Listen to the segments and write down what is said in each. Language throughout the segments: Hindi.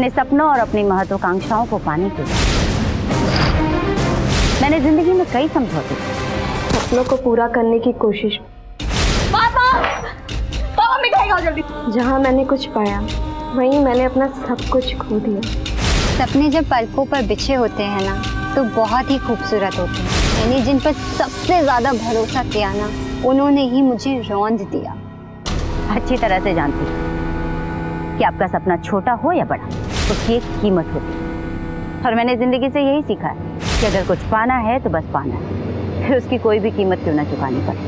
अपने सपनों और अपनी महत्वाकांक्षाओं को पाने के लिए। मैंने जिंदगी में कई समझौते किए, सपनों को पूरा करने की कोशिश। पापा, पापा मिठाई खाओ जल्दी। जहाँ मैंने कुछ पाया वहीं मैंने अपना सब कुछ खो दिया। सपने जब पलकों पर बिछे होते हैं ना तो बहुत ही खूबसूरत होते हैं। मैंने जिन पर सबसे ज्यादा भरोसा किया ना उन्होंने ही मुझे रौंद दिया। अच्छी तरह से जानती हूँ कि आपका सपना छोटा हो या बड़ा, उसकी एक कीमत होती है। और मैंने जिंदगी से यही सीखा है कि अगर कुछ पाना है तो बस पाना है, फिर उसकी कोई भी कीमत क्यों ना चुकानी पड़े।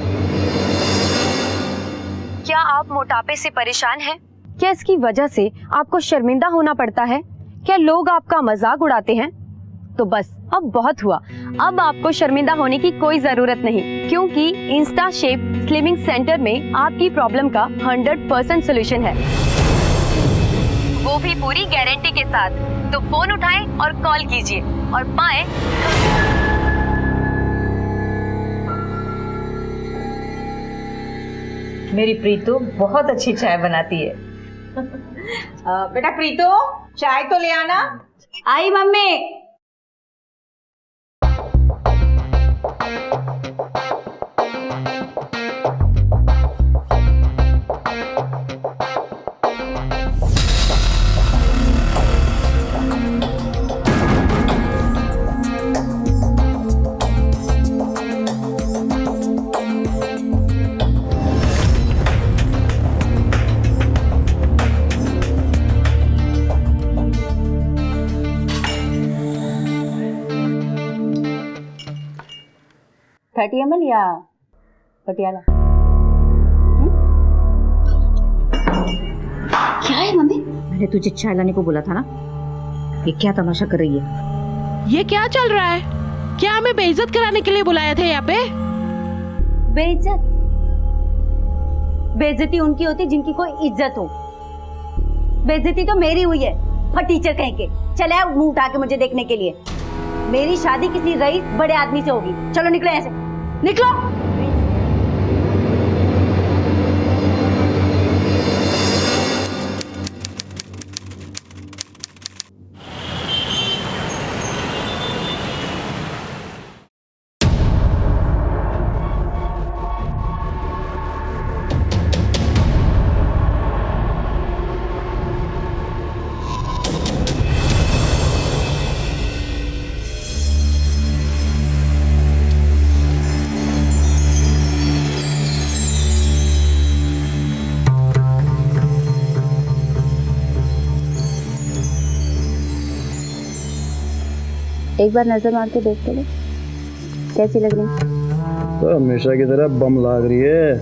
क्या आप मोटापे से परेशान हैं? क्या इसकी वजह से आपको शर्मिंदा होना पड़ता है? क्या लोग आपका मजाक उड़ाते हैं? तो बस अब बहुत हुआ। अब आपको शर्मिंदा होने की कोई जरूरत नहीं, क्योंकि इंस्टा शेप स्लिमिंग सेंटर में आपकी प्रॉब्लम का 100% सोल्यूशन है, वो भी पूरी गारंटी के साथ। तो फोन उठाएं और कॉल कीजिए और पाएं मेरी प्रीतु बहुत अच्छी चाय बनाती है। बेटा प्रीतु, चाय तो ले आना। आई मम्मी। ML या पटियाला? क्या है मम्मी? मैंने तुझे चाय लाने को बोला था ना। ये क्या तमाशा कर रही है? ये क्या चल रहा है? क्या हमें बेइज्जत कराने के लिए बुलाया था यहाँ पे? बेइज्जत? बेइज्जती उनकी होती जिनकी कोई इज्जत हो। बेइज्जती तो मेरी हुई है, फटीचर कहीं के। चले आओ मुंह उठा के मुझे देखने के लिए। मेरी शादी किसी रईस बड़े आदमी से होगी। चलो निकलो ऐसे, निकलो। एक बार नजर मार के देख तो लो, कैसी लग रही? तो हमेशा की तरह बम लाग रही है।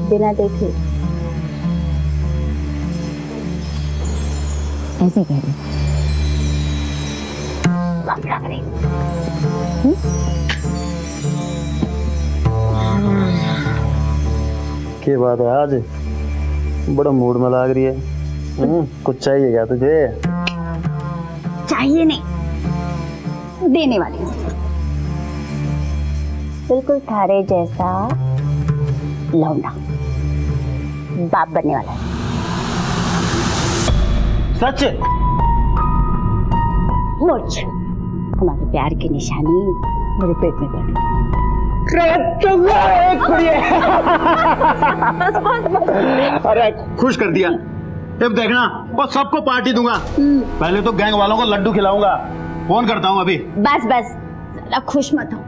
बिना देखे ऐसे कह रही बम लग रही। क्या बात है, आज बड़ा मूड में लाग रही है। कुछ चाहिए क्या तुझे? चाहिए नहीं, देने वाली हूँ। बिल्कुल थारे जैसा लौंडा, बाप बनने वाला है। सच? मुझ तुम्हारे प्यार की निशानी मेरे पेट में पड़। अरे खुश कर दिया। अब देखना, बस सबको पार्टी दूंगा। पहले तो गैंग वालों को लड्डू खिलाऊंगा। फोन करता हूँ अभी। बस बस, ज़रा खुश मत हो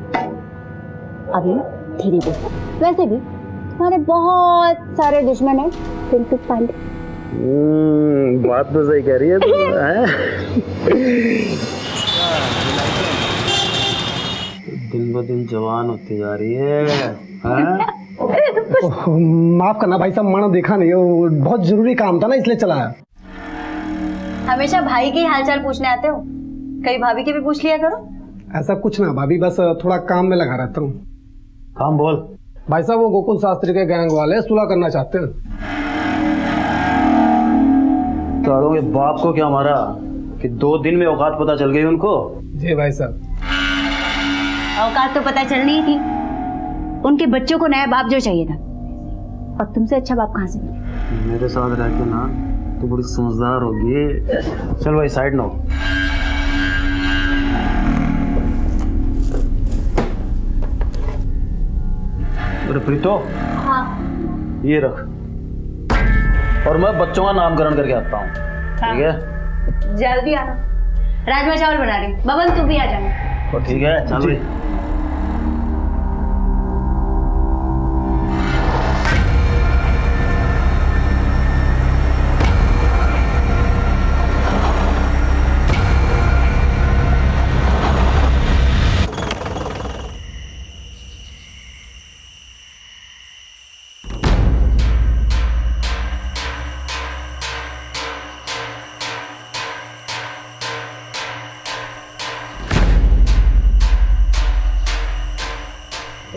अभी, धीरे बोलो। वैसे भी तुम्हारे बहुत सारे दुश्मन हैं, पिंटू पांडे। बात तो सही कह रही है तू। दिन ब दिन जवान होती जा रही है। माफ करना भाई साहब, मैंने देखा नहीं, वो बहुत जरूरी काम था ना इसलिए चला है। हमेशा भाई के हालचाल पूछने आते हो, कई भाभी के भी पूछ लिया करो। ऐसा कुछ ना भाभी, बस थोड़ा काम में लगा रहता हूँ। काम बोल। भाई साहब, वो गोकुल शास्त्री के गैंग वाले सुलह करना चाहते हैं। सालों के बाप को क्या मारा कि 2 दिन में औकात पता चल गई उनको? जी भाई साहब। औकात तो पता चलनी ही थी, उनके बच्चों को नया बाप जो चाहिए था। और तुमसे अच्छा बाप कहाँ से मिले? मेरे साथ रह के ना तो बड़ी समझदार होगी। चल भाई साइड ना हो। अरे प्रीतो, हाँ ये रख, और मैं बच्चों का नामकरण करके आता हूँ। ठीक है? जल्दी आना, राजमा चावल बना रही हूँ। बबन तू भी आ जाना। तो ठीक है, चल भाई।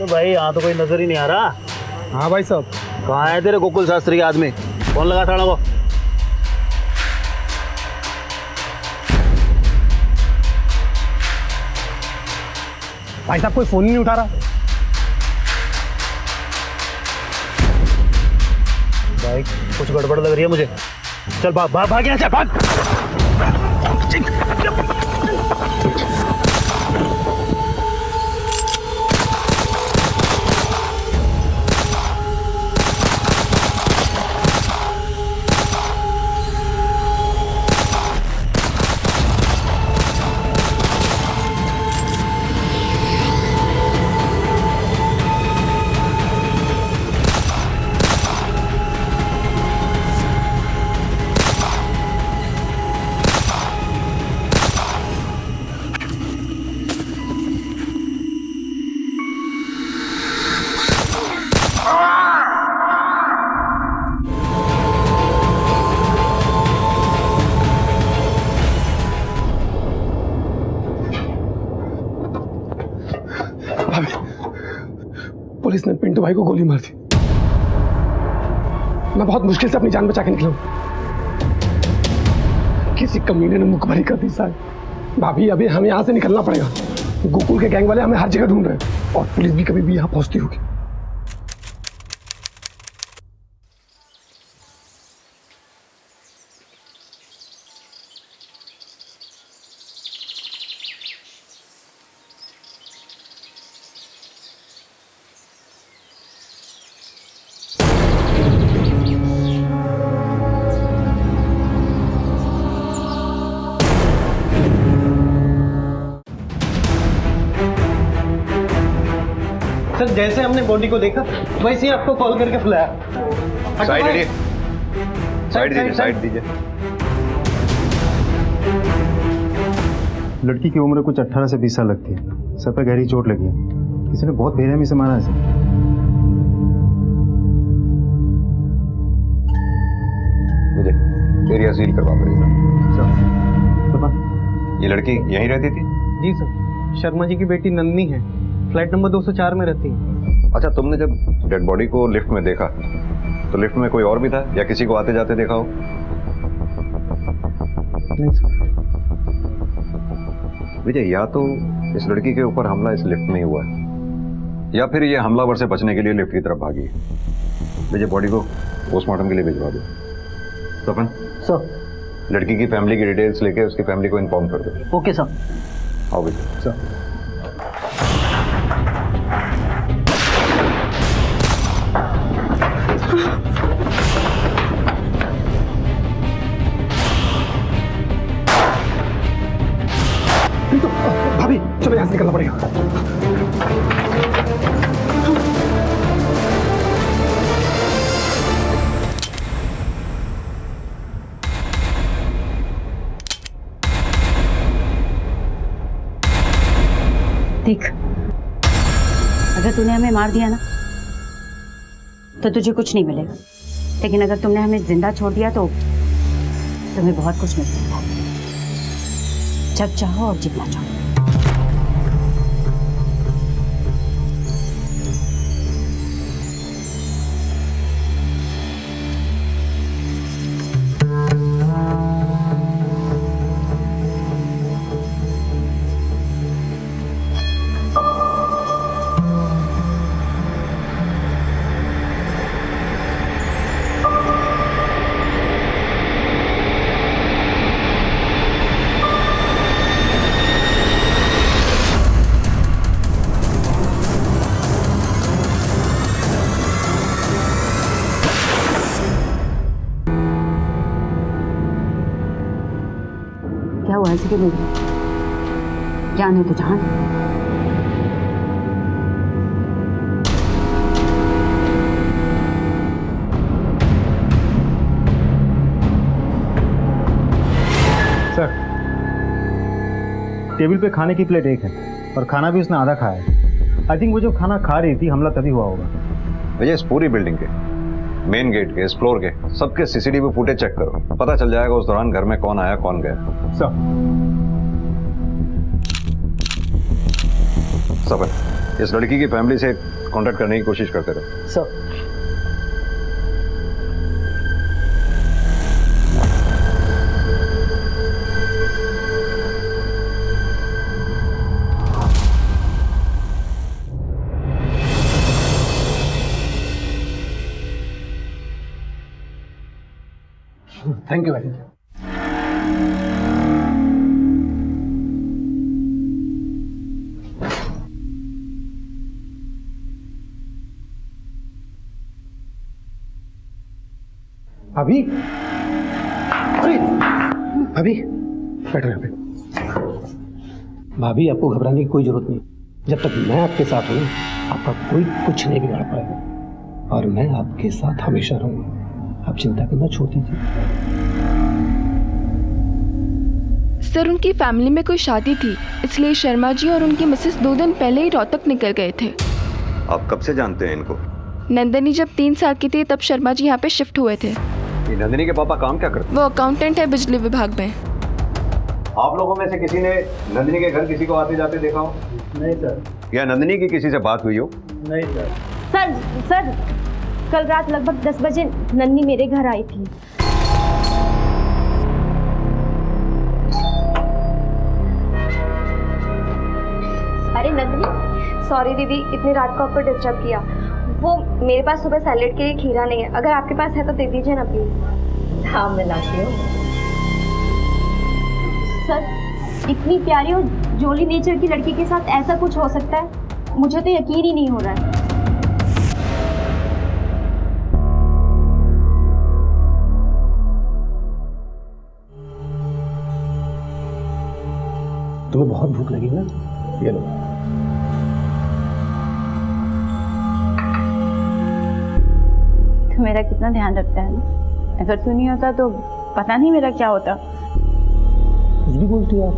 भाई यहाँ तो कोई नजर ही नहीं आ रहा। हाँ भाई साहब। कहाँ है तेरे गोकुल शास्त्री के आदमी? फोन लगा थाना को। भाई साहब कोई फोन ही नहीं उठा रहा। भाई कुछ गड़बड़ लग रही है मुझे। चल भाग भाग भाग यहाँ से, भाग। पुलिस ने पिंटू भाई को गोली मार दी। मैं बहुत मुश्किल से अपनी जान बचा के निकला हूं। किसी कमीने ने मुखबरी कर दी साहब। भाभी अभी हमें यहाँ से निकलना पड़ेगा। गोकुल के गैंग वाले हमें हर जगह ढूंढ रहे हैं और पुलिस भी कभी भी यहाँ पहुंचती होगी। सर जैसे हमने बॉडी को देखा वैसे ही आपको कॉल करके बुलाया। साइड दीजिए, साइड दीजिए, साइड दीजिए। लड़की की उम्र कुछ 18 से 20 साल लगती है। सर पर गहरी चोट लगी है। किसी ने बहुत बेरहमी से मारा है इसे। मुझे एरिया सील करवा पड़ेगा। सर, ये लड़की यहीं रहती थी? जी सर, शर्मा जी की बेटी नंदनी है, फ्लैट नंबर 204 में रहती है। अच्छा, तुमने जब डेड बॉडी को लिफ्ट में देखा तो लिफ्ट में कोई और भी था या किसी को आते जाते देखा हो? नहीं सर। विजय, या तो इस लड़की के ऊपर हमला इस लिफ्ट में ही हुआ है या फिर ये हमलावर से बचने के लिए लिफ्ट की तरफ भागी है। विजय, बॉडी को पोस्टमार्टम के लिए भिजवा दो। सपन सर, लड़की की फैमिली की डिटेल्स लेके उसकी फैमिली को इन्फॉर्म कर दो। Okay sir. आओ विजय। सर तो भाभी चलो यहाँ से निकलना पड़ेगा। देख, अगर तूने हमें मार दिया ना तो तुझे कुछ नहीं मिलेगा, लेकिन अगर तुमने हमें जिंदा छोड़ दिया तो तुम्हें बहुत कुछ मिल सकता है। जब चाहो और जितना चाहो। क्या हुआ ऐसे क्यों बोल रही? जान है तो जान। सर, टेबल पे खाने की प्लेट एक है और खाना भी उसने आधा खाया है। आई थिंक वो जो खाना खा रही थी हमला तभी हुआ होगा। भैया इस पूरी बिल्डिंग के, मेन गेट के, इस फ्लोर के सबके सीसीटीवी फुटेज चेक करो, पता चल जाएगा उस दौरान घर में कौन आया कौन गया। सब इस लड़की की फैमिली से कांटेक्ट करने की कोशिश करते रहो। सर थैंक यू भाई। अभी अरे अभी बैठो यहाँ पे। भाभी आपको घबराने की कोई जरूरत नहीं। जब तक मैं आपके साथ हूँ आपका कोई कुछ नहीं बिगाड़ पाएगा और मैं आपके साथ हमेशा रहूंगा। आप चिंता करना छोड़ दीजिए। सर उनकी फैमिली में कोई शादी थी, इसलिए शर्मा जी और उनकी मिसेस 2 दिन पहले ही रोहतक निकल गए थे। आप कब से जानते हैं इनको? नंदनी जब 3 साल की थी तब शर्मा जी यहाँ पे शिफ्ट हुए थे। ये नंदिनी के पापा काम क्या करते? वो अकाउंटेंट है बिजली विभाग में। आप लोगों में से किसी ने नंदिनी के घर किसी को आते जाते देखा हो? नहीं सर। या नंदिनी की किसी से बात हुई हो? नहीं सर। सर कल रात लगभग 10 बजे नन्नी मेरे घर आई थी। अरे नंदिनी, सॉरी दीदी इतनी रात को आपको डिस्टर्ब किया। वो मेरे पास सुबह सैलेड के लिए खीरा नहीं है, अगर आपके पास है तो दे दीजिए ना प्लीज। हाँ मैं लाती हूँ। सर इतनी प्यारी और जोली नेचर की लड़की के साथ ऐसा कुछ हो सकता है? मुझे तो यकीन ही नहीं हो रहा है। तुम्हें बहुत भूख लगी ना, ये लो। तो मेरा कितना ध्यान रखता है ना। अगर तू नहीं होता तो पता नहीं मेरा क्या होता। कुछ भी बोलती हो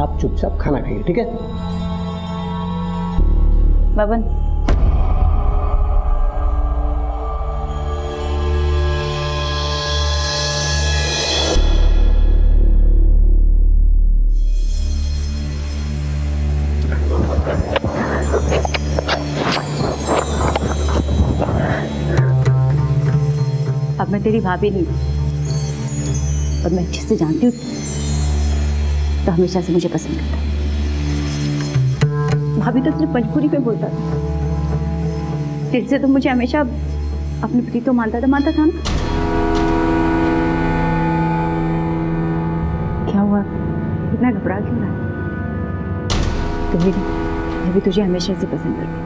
आप चुपचाप खाना खाइए, ठीक है? बबन अब मैं तेरी भाभी नहीं और मैं अच्छे से जानती हूँ तो हमेशा से मुझे पसंद करता। भाभी तो सिर्फ मजबूरी में बोलता था, तेरे से तो मुझे हमेशा अपनी प्रीतो मानता था ना। क्या हुआ, इतना घबरा क्यों रहा? कभी मैं भी तुझे हमेशा से पसंद करती थी,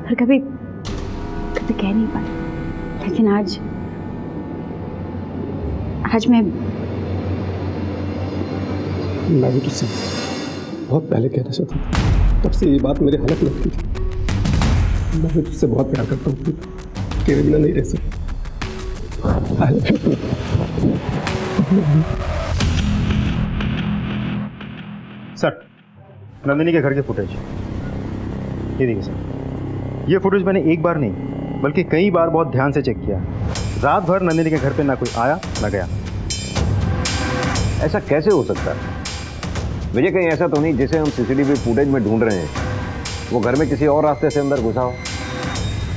पर कभी कह नहीं पाई। लेकिन आज मैं भी तुझसे बहुत पहले कहना चाहता था, तब से ये बात मेरे हालत लगती थी। मैं भी तुझसे बहुत प्यार करता हूँ, तेरे बिना नहीं रह सकता। सर, नंदिनी के घर के फुटेज ये देखिए सर। ये फुटेज मैंने एक बार नहीं बल्कि कई बार बहुत ध्यान से चेक किया। रात भर नंदिनी के घर पे ना कोई आया ना गया। ऐसा कैसे हो सकता है विजय? कहीं ऐसा तो नहीं जिसे हम सीसीटीवी फुटेज में ढूंढ रहे हैं वो घर में किसी और रास्ते से अंदर घुसा हो,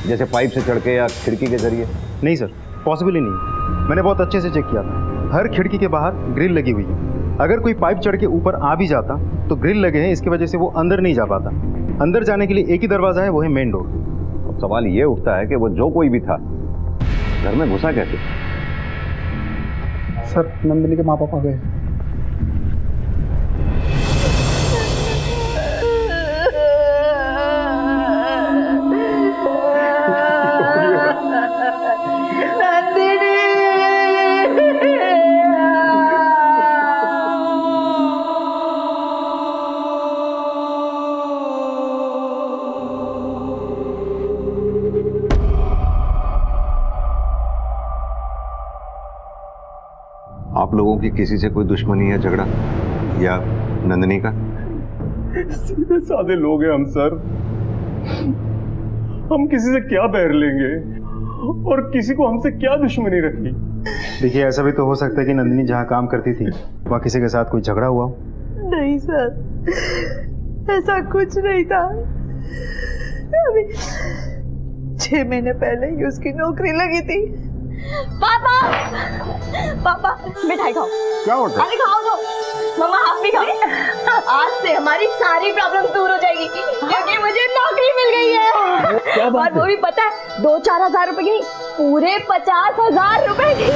जैसे पाइप से चढ़ के या खिड़की के जरिए? नहीं सर, पॉसिबल ही नहीं। मैंने बहुत अच्छे से चेक किया था। हर खिड़की के बाहर ग्रिल लगी हुई है। अगर कोई पाइप चढ़ के ऊपर आ भी जाता तो ग्रिल लगे हैं, इसकी वजह से वो अंदर नहीं जा पाता। अंदर जाने के लिए एक ही दरवाजा है, वो है मेन डोर। अब सवाल ये उठता है कि वो जो कोई भी था घर में घुसा कैसे? सर, नंदिनी के माँ पापा गए। आप लोगों की किसी से कोई दुश्मनी है, झगड़ा या नंदिनी का? सीधे साधे लोग हैं हम सर, हम किसी से क्या बैर लेंगे और किसी को हमसे क्या दुश्मनी रखी। देखिए, ऐसा भी तो हो सकता है कि नंदिनी जहाँ काम करती थी वहाँ किसी के साथ कोई झगड़ा हुआ हो। नहीं सर, ऐसा कुछ नहीं था। अभी 6 महीने पहले ही उसकी नौकरी लगी थी। पापा, पापा मिठाई खाओ। क्या होता है? अरे खाओ तो। मम्मा आप भी खाओ। आज से हमारी सारी प्रॉब्लम्स दूर हो जाएगी क्योंकि मुझे नौकरी मिल गई है। क्या बात और वो भी पता है 2-4 हजार रुपए की नहीं, पूरे 50,000 रुपए की।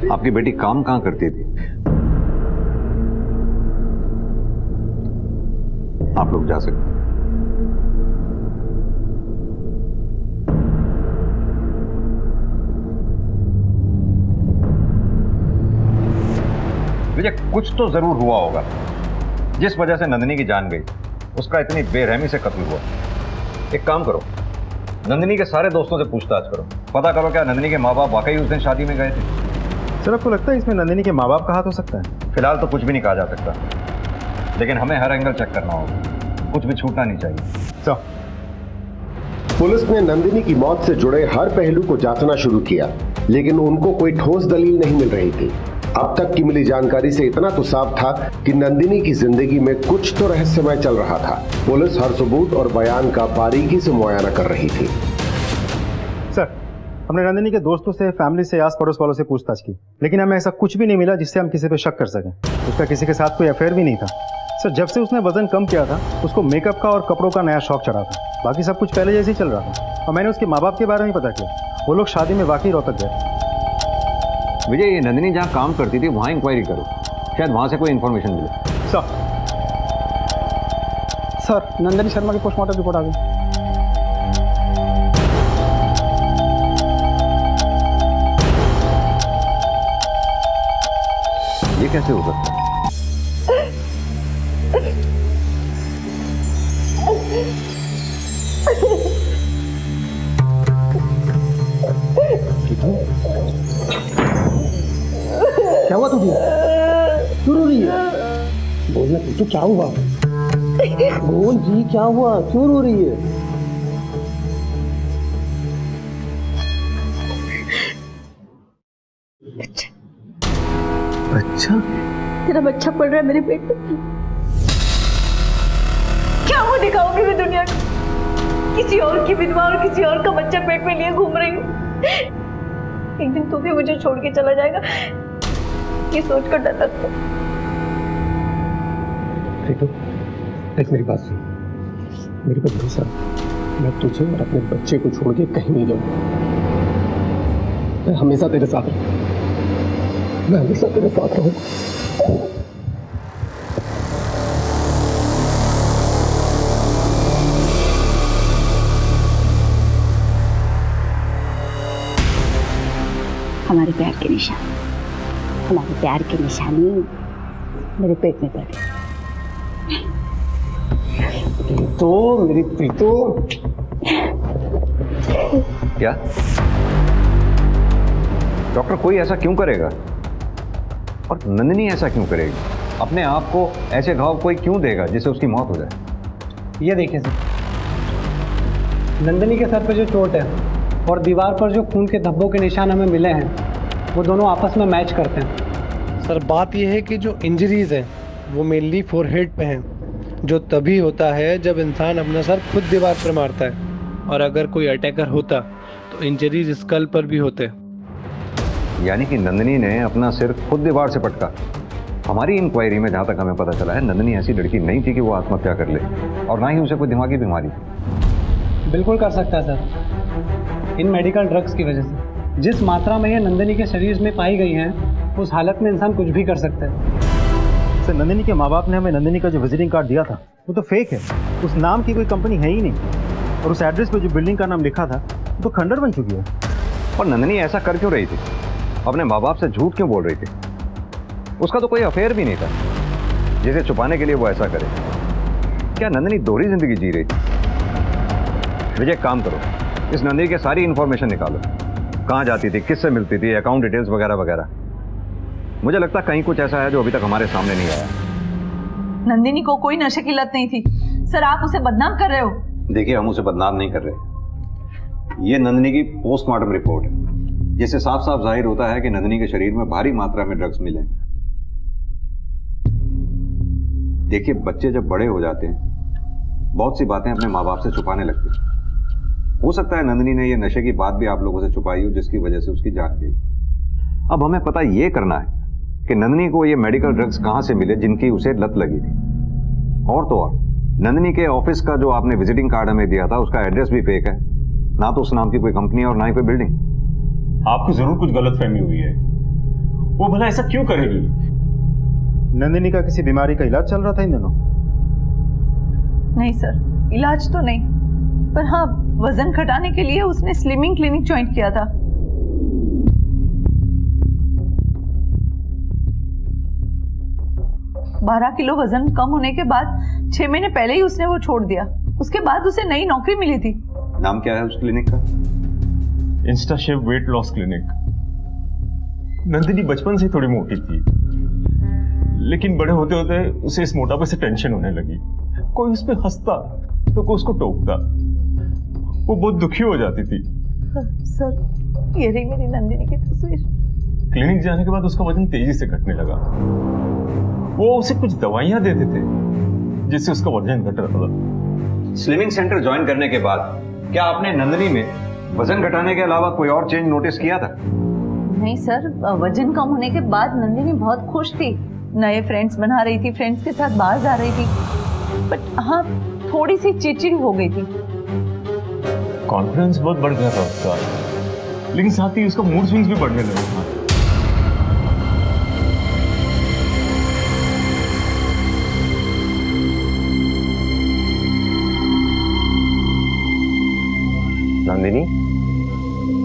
आपकी बेटी काम कहाँ करती थी? आप लोग जा सकते हैं। विजय, कुछ तो जरूर हुआ होगा जिस वजह से नंदिनी की जान गई, उसका इतनी बेरहमी से कत्ल हुआ। एक काम करो, नंदिनी के सारे दोस्तों से पूछताछ करो, पता करो क्या नंदिनी के माँ बाप वाकई उस दिन शादी में गए थे। सर, आपको लगता है इसमें नंदिनी के माँ बाप का हाथ हो सकता है? फिलहाल तो कुछ भी नहीं कहा जा सकता, लेकिन हमें हर एंगल चेक करना होगा, कुछ भी छूटना नहीं चाहिए। सर, पुलिस ने नंदिनी की मौत से जुड़े हर पहलू को जांचना शुरू किया, लेकिन उनको कोई ठोस दलील नहीं मिल रही थी। अब तक की मिली जानकारी से इतना तो साफ था कि नंदिनी की जिंदगी में कुछ तो रहस्यमय चल रहा था। पुलिस हर सबूत और बयान का बारीकी से मुआयना कर रही थी। सर, हमने नंदिनी के दोस्तों से, फैमिली से, आस पड़ोस वालों से पूछताछ की, लेकिन हमें ऐसा कुछ भी नहीं मिला जिससे हम किसी पे शक कर सकें। उसका किसी के साथ कोई अफेयर भी नहीं था। सर, जब से उसने वजन कम किया था उसको मेकअप का और कपड़ों का नया शौक चढ़ा था। बाकी सब कुछ पहले जैसे ही चल रहा था। और मैंने उसके माँ बाप के बारे में पता किया, वो लोग शादी में वाकई रोहतक गए। विजय, ये नंदिनी जहाँ काम करती थी वहाँ इंक्वायरी करो, शायद वहाँ से कोई इन्फॉर्मेशन मिले। सर, नंदिनी शर्मा की पोस्टमार्टम रिपोर्ट आ गई। ये कैसे हो सकता है? क्या हुआ तुझे? क्यों रो रही है? बोलना तो क्या हुआ? बोल जी, क्या हुआ? क्यों रो रही है? बच्चा? तेरा बच्चा पड़ रहा है मेरे पेट में। क्या वो दिखाऊंगी मैं दुनिया को? किसी और की विधवा और किसी और का बच्चा पेट में लिए घूम रही हूँ। एक दिन तू भी मुझे छोड़ के चला जाएगा, ये सोचकर डर लगता है। देख मेरी बात सुन, मेरे पर भरोसा, मैं तुझे और अपने बच्चे को छोड़ के कहीं नहीं जाऊंगा। मैं हमेशा तेरे साथ रहूंगा, मैं हमेशा तेरे साथ रहूंगा। हमारे प्यार के निशान, हमारे प्यार की निशानी मेरे पेट में पड़ गई। तो मेरी प्रीतो। क्या डॉक्टर, कोई ऐसा क्यों करेगा? और नंदिनी ऐसा क्यों करेगी? अपने आप को ऐसे घाव कोई क्यों देगा जिससे उसकी मौत हो जाए? ये देखिए सर, नंदिनी के सर पे जो चोट है और दीवार पर जो खून के धब्बों के निशान हमें मिले हैं, वो दोनों आपस में मैच करते हैं। सर, बात यह है कि जो इंजरीज हैं वो मेनली फोरहेड पे हैं, जो तभी होता है जब इंसान अपना सर खुद दीवार पर मारता है, और अगर कोई अटैकर होता तो इंजरीज स्कल पर भी होते। यानी कि नंदिनी ने अपना सिर खुद दीवार से पटका। हमारी इंक्वायरी में जहाँ तक हमें पता चला है, नंदिनी ऐसी लड़की नहीं थी कि वो आत्महत्या कर ले, और ना ही उसे कोई दिमागी बीमारी थी। बिल्कुल कर सकता है सर, इन मेडिकल ड्रग्स की वजह से। जिस मात्रा में ये नंदिनी के शरीर में पाई गई हैं, उस हालत में इंसान कुछ भी कर सकता है। सर, नंदिनी के माँ बाप ने हमें नंदिनी का जो विजिटिंग कार्ड दिया था वो तो फेक है। उस नाम की कोई कंपनी है ही नहीं, और उस एड्रेस पे जो बिल्डिंग का नाम लिखा था वो तो खंडर बन चुकी है। और नंदिनी ऐसा कर क्यों रही थी? अपने माँ बाप से झूठ क्यों बोल रही थी? उसका तो कोई अफेयर भी नहीं था जिसे छुपाने के लिए वो ऐसा करे। क्या नंदिनी दोहरी जिंदगी जी रही थी? विजय, काम करो, इस नंदिनी की सारी इंफॉर्मेशन निकालो। कहाँ जाती थी, किससे मिलती थी, अकाउंट डिटेल्स वगैरह वगैरह। मुझे लगता है कहीं कुछ ऐसा है जो अभी तक हमारे सामने नहीं आया। नंदिनी को कोई नशे की लत नहीं थी सर, आप उसे बदनाम कर रहे हो। देखिए, हम उसे बदनाम नहीं कर रहे। ये नंदिनी की पोस्टमार्टम रिपोर्ट है, जिससे साफ साफ जाहिर होता है कि नंदिनी के शरीर में भारी मात्रा में ड्रग्स मिले। देखिए, बच्चे जब बड़े हो जाते हैं बहुत सी बातें अपने माँ बाप से छुपाने लगते हैं। हो सकता है नंदिनी ने ये नशे की बात भी आप लोगों से छुपाई हो, जिसकी वजह से उसकी जान गई। अब हमें पता ये करना है कि नंदिनी को ये मेडिकल ड्रग्स कहां से मिले जिनकी उसे लत लगी थी। और तो और नंदिनी के ऑफिस का जो आपने विजिटिंग कार्ड हमें दिया था उसका एड्रेस भी फेक है, ना तो उस नाम की कोई कंपनी और ना ही कोई बिल्डिंग। आपको जरूर कुछ गलतफहमी हुई है। वो भला ऐसा क्यों करेगी? नंदिनी का किसी बीमारी का इलाज चल रहा था इन दिनों? नहीं सर, इलाज तो नहीं, पर हाँ वजन घटाने के लिए उसने स्लिमिंग क्लिनिक ज्वाइन किया था। बारह किलो वजन कम होने के बाद 6 महीने पहले ही उसने वो छोड़ दिया। उसके बाद उसे नई नौकरी मिली थी। नाम क्या है उस क्लिनिक का? Insta chef weight loss clinic. Nandini बचपन से थोड़ी मोटी थी, लेकिन बड़े होते होते उसे इस मोटापे से टेंशन होने लगी। कोई उस पर हंसता तो कोई उसको टोकता, वो बहुत दुखी हो जाती थी। सर, ये रही मेरी नंदिनी की तस्वीर। क्लिनिक जाने के बाद उसका वजन तेजी से घटने लगा। वो उसे कुछ दवाइयां देते थे जिससे उसका वजन घट रहा था। स्लिमिंग सेंटर ज्वाइन करने के बाद क्या आपने नंदिनी में वजन घटाने के अलावा कोई और चेंज नोटिस किया था? नहीं सर, वजन कम होने के बाद नंदिनी बहुत खुश थी, नए फ्रेंड्स बना रही थी, फ्रेंड्स के साथ बाहर जा रही थी। बट हाँ, थोड़ी सी चिड़चिड़ी हो गई थी। कॉन्फिडेंस बहुत बढ़ गया था उसका, लेकिन साथ ही उसका मूड स्विंग्स भी बढ़ने लगे था। नंदिनी,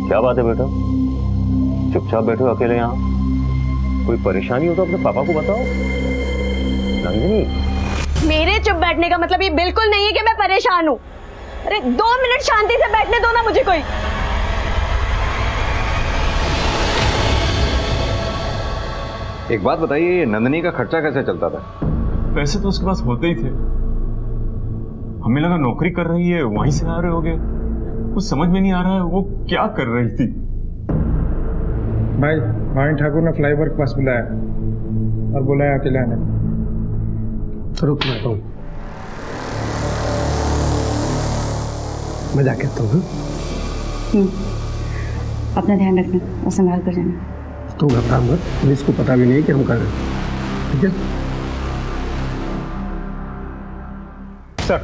क्या बात है बेटा? चुपचाप बैठो अकेले यहाँ। कोई परेशानी हो तो अपने पापा को बताओ। नंदिनी, मेरे चुप बैठने का मतलब ये बिल्कुल नहीं है कि मैं परेशान हूँ। अरे 2 मिनट शांति से बैठने दो ना मुझे कोई। एक बात बताइए, नंदिनी का खर्चा कैसे चलता था? पैसे तो उसके पास होते ही थे। हमें लगा नौकरी कर रही है, वहीं से आ रहे होगे। कुछ समझ में नहीं आ रहा है वो क्या कर रही थी। भाई, भाई ठाकुर ने फ्लाईओवर के पास बुलाया और बुलाया अकेले आने। तो रुक, मैं कहूँ मैं जाके आता हूँ। अपना ध्यान रखना और संभाल कर जाना। तू घबरा मत, पुलिस को पता भी नहीं कि हम कर रहे हैं, ठीक है? सर,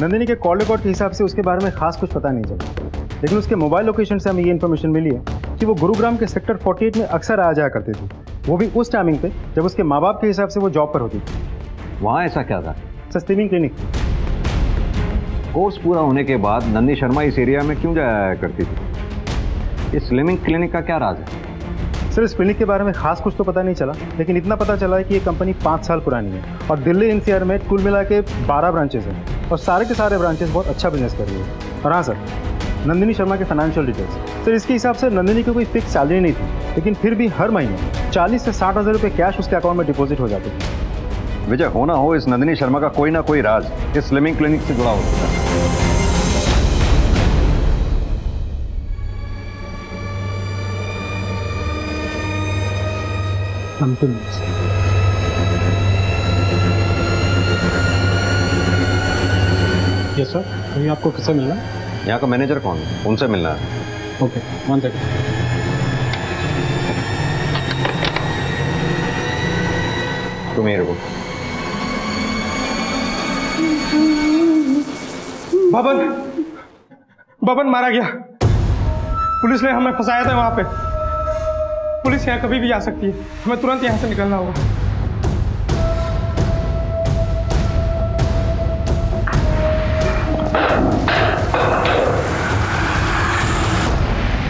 नंदिनी के कॉल रिकॉर्ड के हिसाब से उसके बारे में खास कुछ पता नहीं चला, लेकिन उसके मोबाइल लोकेशन से हमें ये इन्फॉर्मेशन मिली है कि वो गुरुग्राम के सेक्टर 48 में अक्सर आ जाया करती थी, वो भी उस टाइमिंग पे जब उसके माँ बाप के हिसाब से वो जॉब पर होती थी। वहाँ ऐसा क्या था? Slimming clinic. कोर्स पूरा होने के बाद नंदिनी शर्मा इस एरिया में क्यों जाया करती थी? इस स्लिमिंग क्लिनिक का क्या राज है? सर, इस क्लिनिक के बारे में खास कुछ तो पता नहीं चला, लेकिन इतना पता चला है कि ये कंपनी 5 साल पुरानी है और दिल्ली एनसीआर में कुल मिला के 12 ब्रांचेस हैं और सारे के सारे ब्रांचेस बहुत अच्छा बिजनेस कर रही है। और हाँ सर, नंदिनी शर्मा के फाइनेंशियल डिटेल्स। सर, इसके हिसाब से नंदिनी की कोई फिक्स सैलरी नहीं थी, लेकिन फिर भी हर महीने 40 से 60 हज़ार रुपये कैश उसके अकाउंट में डिपॉजिट हो जाते थे। विजय, होना हो इस नंदिनी शर्मा का कोई ना कोई राज इस स्लिमिंग क्लिनिक से जुड़ा होता है। यस सर, अभी आपको किससे मिलना है? यहाँ का मैनेजर कौन है? उनसे मिलना है। Okay, 1 second. तुम ही रुको। बबन मारा गया। पुलिस ने हमें फंसाया था वहां पे। पुलिस यहाँ कभी भी आ सकती है, हमें तुरंत यहाँ से निकलना होगा।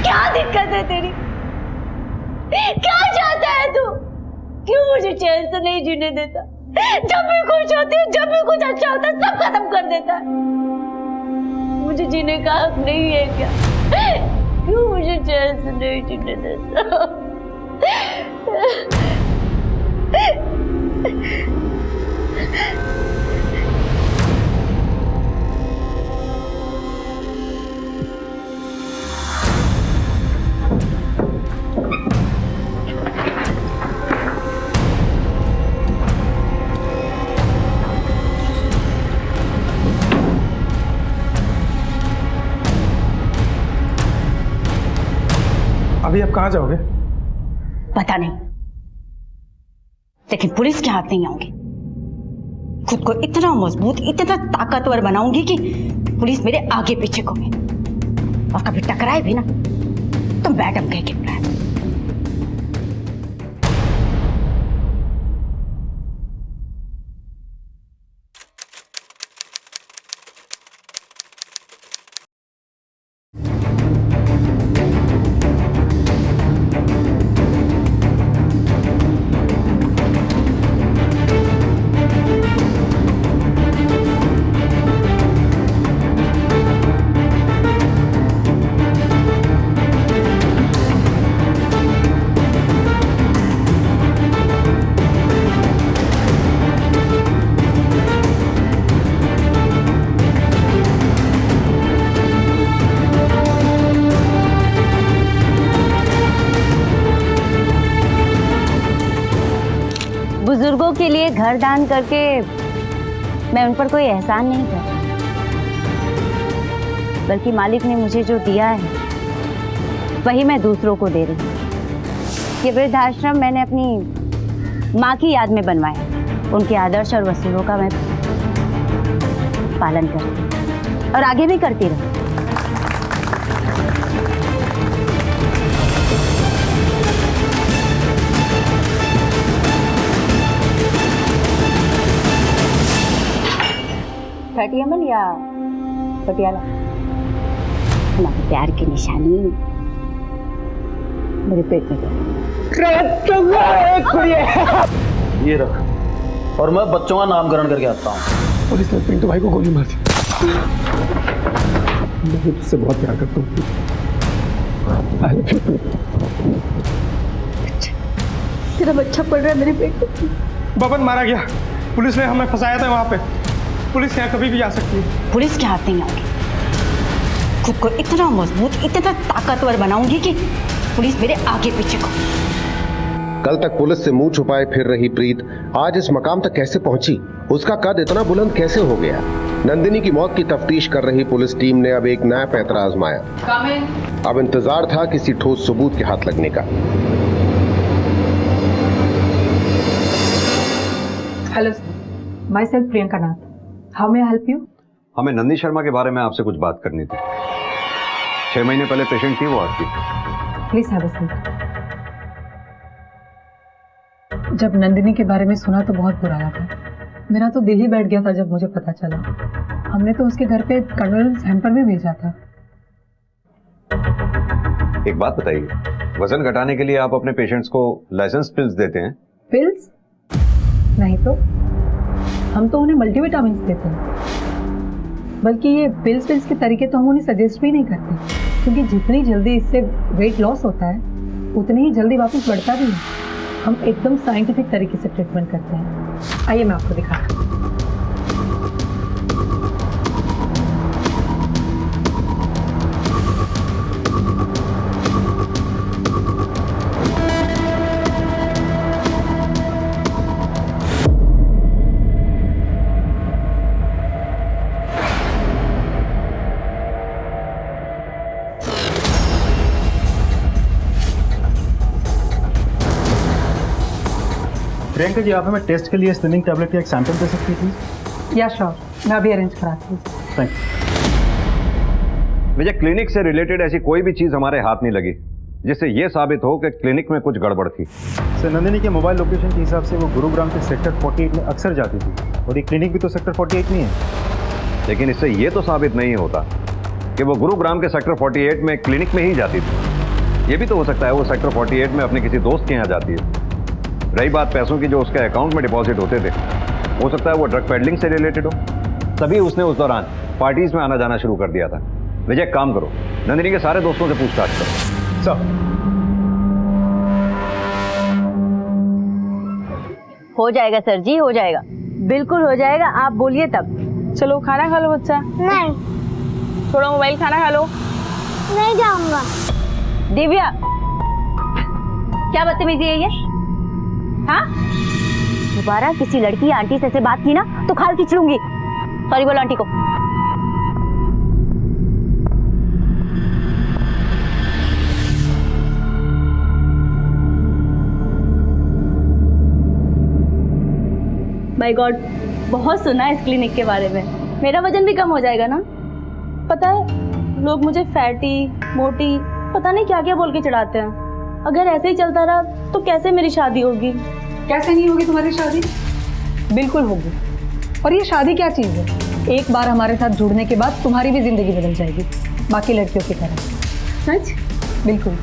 क्या दिक्कत है तेरी? क्या चाहता है तू? क्यों मुझे चैन से नहीं जीने देता? जब भी खुश होती हूँ, जब भी कुछ अच्छा होता है, सब खत्म कर देता है। मुझे जीने का हक नहीं है क्या? क्यों मुझे चैन से नहीं जीने देता? अभी आप कहाँ जाओगे? पता नहीं, लेकिन पुलिस के हाथ नहीं आऊंगी। खुद को इतना मजबूत, इतना ताकतवर बनाऊंगी कि पुलिस मेरे आगे पीछे घूमे, और कभी टकराए भी ना तो मैडम कह के बुलाए। बुजुर्गों के लिए घर दान करके मैं उन पर कोई एहसान नहीं करता, बल्कि मालिक ने मुझे जो दिया है वही मैं दूसरों को दे रही हूँ। ये वृद्धाश्रम मैंने अपनी माँ की याद में बनवाया। उनके आदर्श और वसूलों का मैं पालन करती और आगे भी करती रहूँ। अमन या पटियाला, हमारे प्यार की निशानी मेरे पेट में। ये रख, और मैं बच्चों का नामकरण करके आता हूँ। पुलिस ने पिंटू भाई को गोली मार दी। मैं तुझसे बहुत प्यार करता हूँ। तेरा बच्चा पड़ रहा है मेरे पेट में। बबन मारा गया, पुलिस ने हमें फंसाया था वहां पे। पुलिस यहाँ कभी भी आ सकती है। पुलिस के हाथ नहीं आऊंगी। खुद को इतना मजबूत, इतना ताकतवर बनाऊंगी कि पुलिस मेरे आगे पीछे को। कल तक पुलिस से मुंह छुपाए फिर रही प्रीत आज इस मकाम तक कैसे पहुंची? उसका कद इतना बुलंद कैसे हो गया? नंदिनी की मौत की तफ्तीश कर रही पुलिस टीम ने अब एक नया पैंतरा आजमाया। अब इंतजार था किसी ठोस सबूत के हाथ लगने का। Hello sir, my self Priyanka Nath. How may I help you? हमें नंदी शर्मा के बारे में आपसे कुछ बात करनी थी। 6 महीने पहले पेशेंट थी वो आपकी। Please have a seat. जब नंदिनी के बारे में सुना तो बहुत बुरा लगा। मेरा तो दिल ही बैठ गया था जब मुझे पता चला। हमने तो उसके घर पे कंडोलेंस हैम्पर भी भेजा था। एक बात बताइए, वजन घटाने के लिए आप अपने पेशेंट्स को लाइसेंस पिल्स देते हैं? पिल्स? नहीं तो, हम तो उन्हें मल्टीविटामिन देते हैं। बल्कि ये पिल्स के तरीके तो हम उन्हें सजेस्ट भी नहीं करते, क्योंकि जितनी जल्दी इससे वेट लॉस होता है उतनी ही जल्दी वापस बढ़ता भी है। हम एकदम साइंटिफिक तरीके से ट्रीटमेंट करते हैं। आइए मैं आपको दिखाता हूँ। प्रियंका जी, आप हमें टेस्ट के लिए स्लिनिंग टैबलेट का एक सैंपल दे सकती थी? या श्योर, मैं अभी अरेंज कराती हूँ। Thank you. मुझे क्लिनिक से रिलेटेड ऐसी कोई भी चीज हमारे हाथ नहीं लगी जिससे यह साबित हो कि क्लिनिक में कुछ गड़बड़ थी। सर, नंदिनी के मोबाइल लोकेशन के हिसाब से वो गुरुग्राम के सेक्टर 48 में अक्सर जाती थी, और ये क्लिनिक भी तो सेक्टर 48 में है। लेकिन इससे यह तो साबित नहीं होता कि वो गुरुग्राम के सेक्टर 48 में क्लिनिक में ही जाती थी। ये भी तो हो सकता है वो सेक्टर 48 में अपने किसी दोस्त के यहाँ जाती है। रही बात पैसों की जो उसके अकाउंट में डिपॉजिट होते थे, हो सकता है वो ड्रग पेडलिंग से रिलेटेड हो, तभी उसने उस दौरान पार्टीज में आना जाना शुरू कर दिया था। विजय, काम करो, नंदिनी के सारे दोस्तों से पूछताछ करो। सर, हो जाएगा सर जी, हो जाएगा, बिल्कुल हो जाएगा, आप बोलिए तब। चलो खाना खा लो बच्चा। नहीं, थोड़ा मोबाइल खाना खा लो। नहीं जाऊंगा। दिव्या, क्या बदतमीजी है ये? हाँ, दोबारा किसी लड़की या आंटी से ऐसे बात की ना तो खाल खींच लूंगी। सॉरी बोलो आंटी को। माय गॉड, बहुत सुना है इस क्लिनिक के बारे में। मेरा वजन भी कम हो जाएगा ना? पता है, लोग मुझे फैटी, मोटी, पता नहीं क्या क्या बोल के चढ़ाते हैं। अगर ऐसे ही चलता रहा तो कैसे मेरी शादी होगी? कैसे नहीं होगी तुम्हारी शादी? बिल्कुल होगी। और ये शादी क्या चीज़ है? एक बार हमारे साथ जुड़ने के बाद तुम्हारी भी जिंदगी बदल जाएगी, बाकी लड़कियों की तरह। सच? बिल्कुल।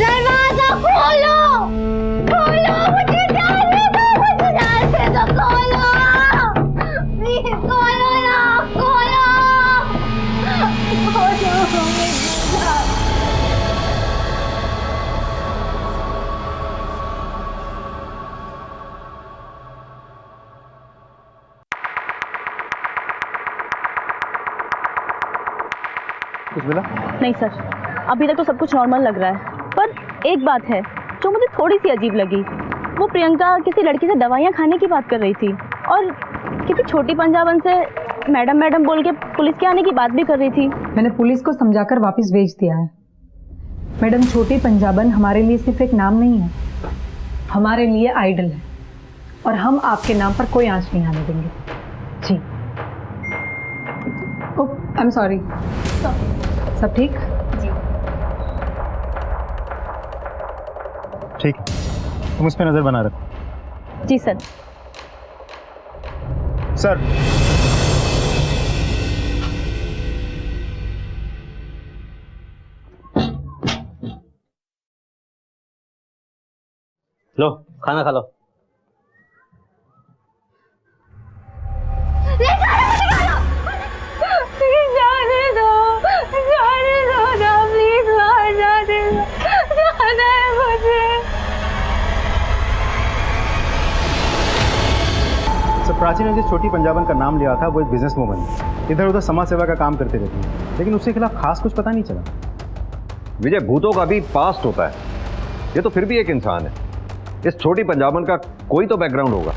दरवाजा खोलो, खोलो, मुझे जाने दो, मुझे जाने दो, खोलो, प्लीज खोलो ना, खोलो, खोलो, कुछ मिला? नहीं सर, अभी तक तो सब कुछ नॉर्मल लग रहा है, पर एक बात है जो मुझे थोड़ी सी अजीब लगी। वो प्रियंका किसी लड़की से दवाइयाँ खाने की बात कर रही थी और किसी छोटी पंजाबन से मैडम मैडम बोल के पुलिस के आने की बात भी कर रही थी। मैंने पुलिस को समझाकर वापस भेज दिया है। मैडम, छोटी पंजाबन हमारे लिए सिर्फ एक नाम नहीं है, हमारे लिए आइडल है, और हम आपके नाम पर कोई आंच नहीं आने देंगे। जी। ओह, आई एम सॉरी। सब ठीक? ठीक, तुम उस पर नजर बना रखो। जी सर। सर, लो खाना खा लो। जाने दो ना, प्लीज बाहर जाने दो, जाना है मुझे। सर, प्राची ने जिस छोटी पंजाबन का नाम लिया था वो एक बिजनेस वूमन है, इधर उधर समाज सेवा का काम करती रहती है, लेकिन उसके खिलाफ खास कुछ पता नहीं चला। विजय, भूतों का भी पास्ट होता है, ये तो फिर भी एक इंसान है। इस छोटी पंजाबन का कोई तो बैकग्राउंड होगा।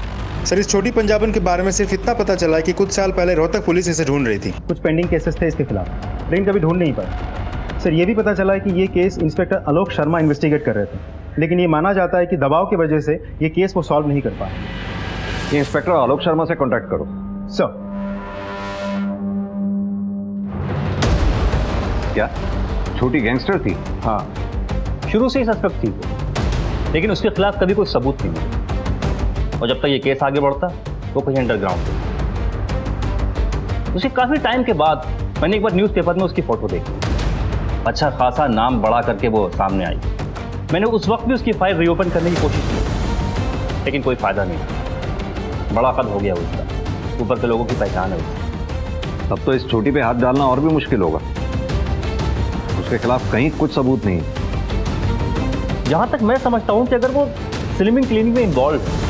सर, इस छोटी पंजाबन के बारे में सिर्फ इतना पता चला है कि कुछ साल पहले रोहतक पुलिस इसे ढूंढ रही थी। कुछ पेंडिंग केसेस थे इसके खिलाफ, लेकिन कभी ढूंढ नहीं पाए। सर, ये भी पता चला है कि ये case inspector Alok Sharma investigate कर रहे थे, लेकिन ये माना जाता है कि दबाव की वजह से ये केस वो सॉल्व नहीं कर पाए। ये इंस्पेक्टर आलोक शर्मा से कॉन्टैक्ट करो। सर। क्या छोटी गैंगस्टर थी? हाँ, शुरू से ही सस्पेक्ट थी, लेकिन उसके खिलाफ कभी कोई सबूत नहीं मिला, और जब तक ये केस आगे बढ़ता वो कहीं अंडरग्राउंड थी। उसे काफी टाइम के बाद मैंने एक बार न्यूज़पेपर में उसकी फोटो देखी, अच्छा खासा नाम बड़ा करके वो सामने आई। मैंने उस वक्त भी उसकी फाइल रीओपन करने की कोशिश की, लेकिन कोई फायदा नहीं, बड़ा कद हो गया उसका, ऊपर के लोगों की पहचान है उसकी। तब तो इस छोटी पे हाथ डालना और भी मुश्किल होगा, उसके खिलाफ कहीं कुछ सबूत नहीं। जहां तक मैं समझता हूं कि अगर वो स्लिमिंग क्लिनिक में इन्वॉल्व है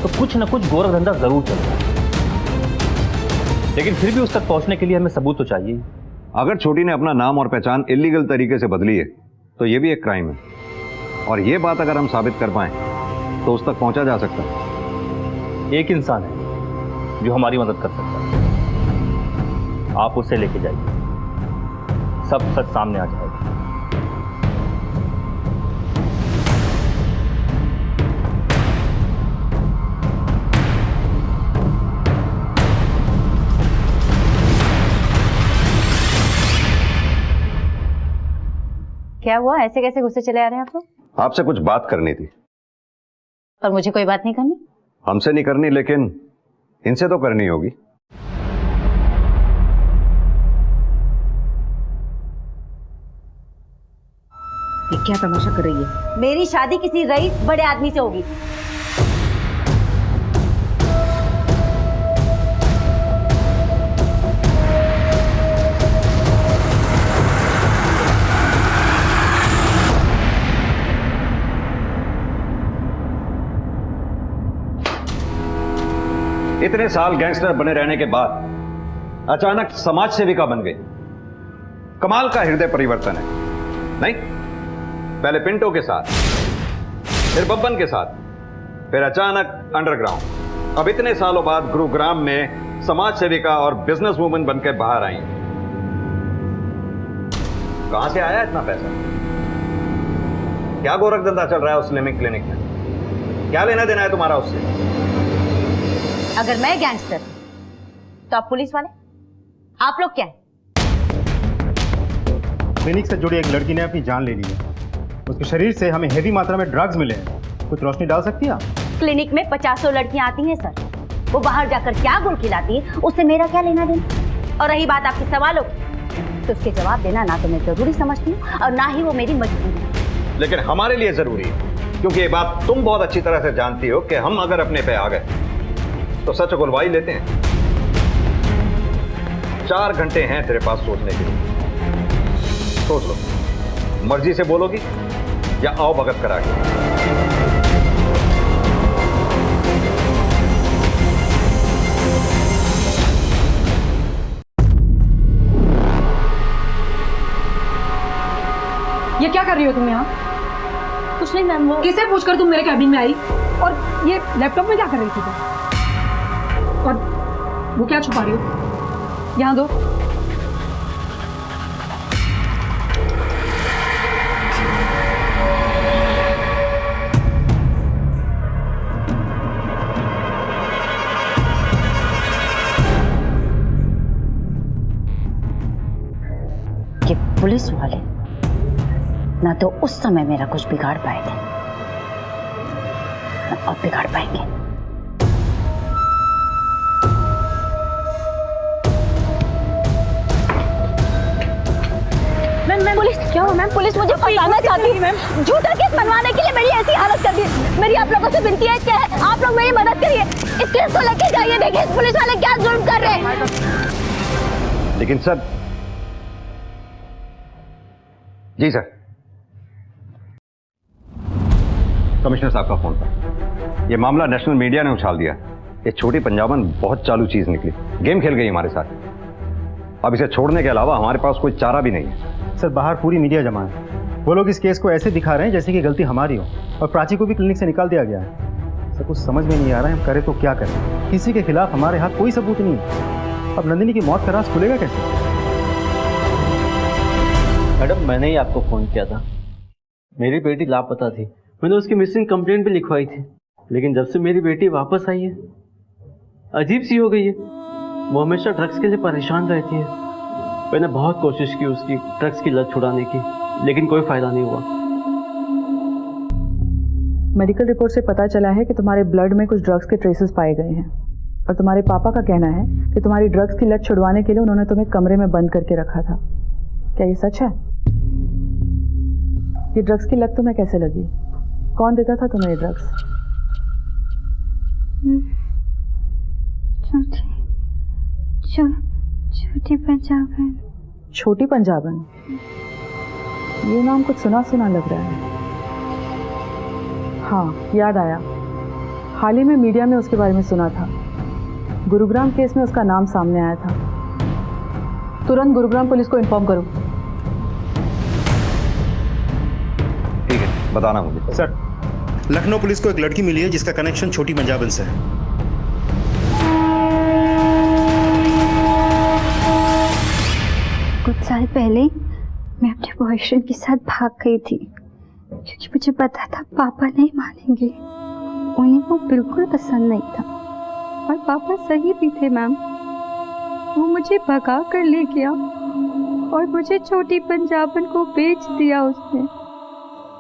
तो कुछ न कुछ गोरख धंधा जरूर चल रहा है, लेकिन फिर भी उस तक पहुंचने के लिए हमें सबूत तो चाहिए। अगर छोटी ने अपना नाम और पहचान इलीगल तरीके से बदली है तो ये भी एक क्राइम है, और ये बात अगर हम साबित कर पाएं तो उस तक पहुंचा जा सकता है। एक इंसान है जो हमारी मदद कर सकता है, आप उसे लेके जाइए, सब सच सामने आ जाएगा। क्या हुआ, ऐसे कैसे गुस्से चले आ रहे हैं आप लोग? आपसे कुछ बात करनी थी। पर मुझे कोई बात नहीं करनी? हमसे नहीं करनी, लेकिन इनसे तो करनी होगी। ये क्या तमाशा कर रही है? मेरी शादी किसी रईस बड़े आदमी से होगी। इतने साल गैंगस्टर बने रहने के बाद अचानक समाज सेविका बन गई। कमाल का हृदय परिवर्तन है, नहीं? पहले पिंटो के साथ, फिर बब्बन के साथ, फिर अचानक अंडरग्राउंड। अब इतने सालों बाद गुरुग्राम में समाज सेविका और बिजनेस वुमन बनकर बाहर आई। कहां से आया इतना पैसा? क्या गोरख धंधा चल रहा है उस स्लिमिंग क्लिनिक में? क्या लेना देना है तुम्हारा उससे? अगर मैं गैंगस्टर तो आप पुलिस वाले, आप लोग क्या है? क्लिनिक से जुड़ी एक लड़की ने अपनी जान ले ली है। उसके शरीर से हमें हेवी मात्रा में ड्रग्स मिले हैं। कुछ रोशनी डाल सकती है आप? क्लिनिक में 50 लड़कियां आती हैं सर, वो बाहर जाकर क्या गुल खिलाती है उससे मेरा क्या लेना देना? और रही बात आपके सवालों की, तो उसके जवाब देना ना तो मैं जरूरी समझती हूँ और ना ही वो मेरी मजबूरी। लेकिन हमारे लिए जरूरी है, क्योंकि ये बात तुम बहुत अच्छी तरह से जानती हो कि हम अगर अपने पे आ गए तो सच उगलवा ही लेते हैं। 4 घंटे हैं तेरे पास सोचने के लिए। सोच लो, मर्जी से बोलोगी या आओ भगत करा के? ये क्या कर रही हो तुम यहाँ? कुछ नहीं मैम, वो किसे पूछकर तुम मेरे कैबिन में आई? और ये लैपटॉप में क्या कर रही थी तुम? और वो क्या छुपा रही हो? यहाँ दो। ये पुलिस वाले ना तो उस समय मेरा कुछ बिगाड़ पाए थे, ना अब बिगाड़ पाएंगे। मैम पुलिस क्या हो? मैम पुलिस मुझे फंसाना चाहती है मैम। झूठा केस बनवाने के लिए मेरी ऐसी हालत कर दी। मेरी आप लोगों से विनती है कि आप लोग मेरी मदद करिए, इस केस को लेके जाइए। देखिए पुलिस वाले क्या जुल्म कर रहे हैं। लेकिन सर, जी सर, कमिश्नर साहब का फोन था। ये मामला नेशनल मीडिया ने उछाल दिया। ये छोटी पंजाबन बहुत चालू चीज निकली, गेम खेल गई हमारे साथ। अब इसे छोड़ने के अलावा हमारे पास कोई चारा भी नहीं है। सर, बाहर पूरी मीडिया जमा है। वो लोग इस केस को ऐसे दिखा रहे हैं जैसे कि गलती हमारी हो, और प्राची को भी क्लिनिक से निकाल दिया गया है। सर, कुछ समझ में नहीं आ रहा है हम करें तो क्या करें। किसी के खिलाफ हमारे हाथ कोई सबूत नहीं है। अब नंदिनी की मौत का राज खुलेगा कैसे? मैडम, मैंने ही आपको फ़ोन किया था। मेरी बेटी लापता थी, मैंने उसकी मिसिंग कंप्लेंट भी लिखवाई थी। लेकिन जब से मेरी बेटी वापस आई है, अजीब सी हो गई है। वो हमेशा ड्रग्स के लिए परेशान रहती है। मैंने बहुत कोशिश की उसकी ड्रग्स की लत छुड़ाने की, लेकिन कोई फ़ायदा नहीं हुआ। मेडिकल रिपोर्ट से पता चला है कि तुम्हारे ब्लड में कुछ ड्रग्स के ट्रेसेस पाए गए हैं, और तुम्हारे पापा का कहना है कि तुम्हारी ड्रग्स की लत छुड़वाने के लिए उन्होंने तुम्हें कमरे में बंद करके रखा था। क्या ये सच है? ये ड्रग्स की लत तुम्हें कैसे लगी? कौन देता था तुम्हें ये ड्रग्स? छोटी पंजाबन। छोटी पंजाबन? ये नाम कुछ सुना सुना लग रहा है। हाँ, याद आया। हाल ही में मीडिया में उसके बारे में सुना था। गुरुग्राम केस में उसका नाम सामने आया था। तुरंत गुरुग्राम पुलिस को इन्फॉर्म करो। ठीक है, बताना मुझे। सर, लखनऊ पुलिस को एक लड़की मिली है जिसका कनेक्शन छोटी पंजाबन से है। कुछ साल पहले मैं अपने बॉयफ्रेंड के साथ भाग गई थी, क्योंकि मुझे पता था पापा नहीं मानेंगे। उन्हें वो बिल्कुल पसंद नहीं था, और पापा सही भी थे मैम। वो मुझे भगा कर ले गया और मुझे छोटी पंजाबन को बेच दिया